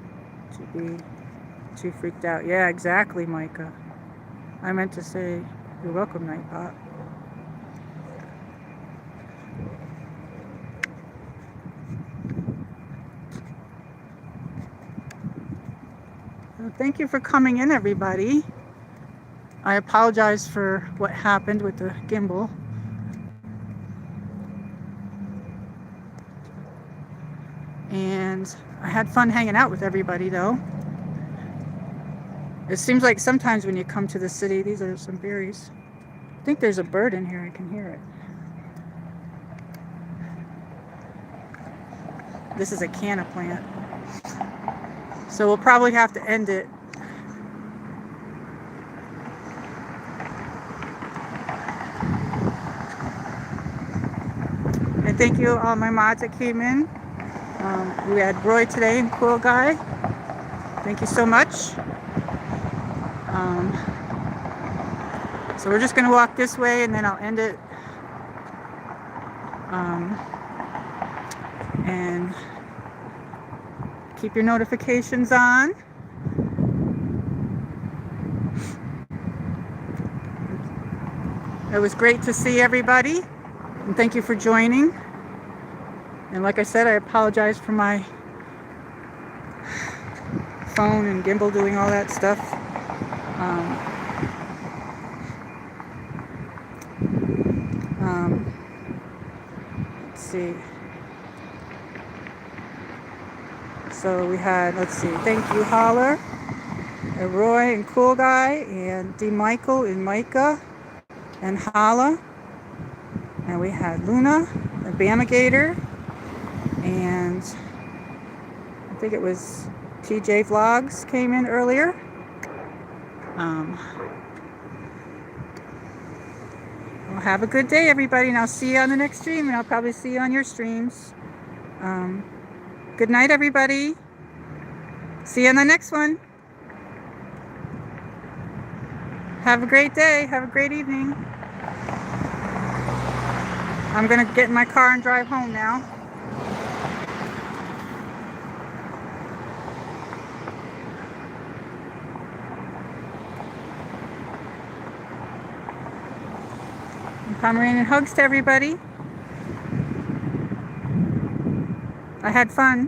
to be too freaked out. Yeah, exactly, Micah. I meant to say, you're welcome, Nightbot. Well, thank you for coming in, everybody. I apologize for what happened with the gimbal. And I had fun hanging out with everybody, though. It seems like sometimes when you come to the city, these are some berries. I think there's a bird in here. I can hear it. This is a canna plant. So we'll probably have to end it. And thank you all my mods that came in. We had Roy today and Cool Guy. Thank you so much. So we're just going to walk this way and then I'll end it. And keep your notifications on. It was great to see everybody. And thank you for joining. And like I said, I apologize for my phone and gimbal doing all that stuff. Let's see. So we had, let's see, thank you, Holler, Roy and Cool Guy, and D. Michael and Micah, and Holla. And we had Luna, the Bama Gator, and I think it was TJ Vlogs came in earlier. Well, have a good day, everybody, and I'll see you on the next stream, and I'll probably see you on your streams. Good night, everybody. See you on the next one. Have a great day. Have a great evening. I'm going to get in my car and drive home now. And Pomeranian hugs to everybody. I had fun.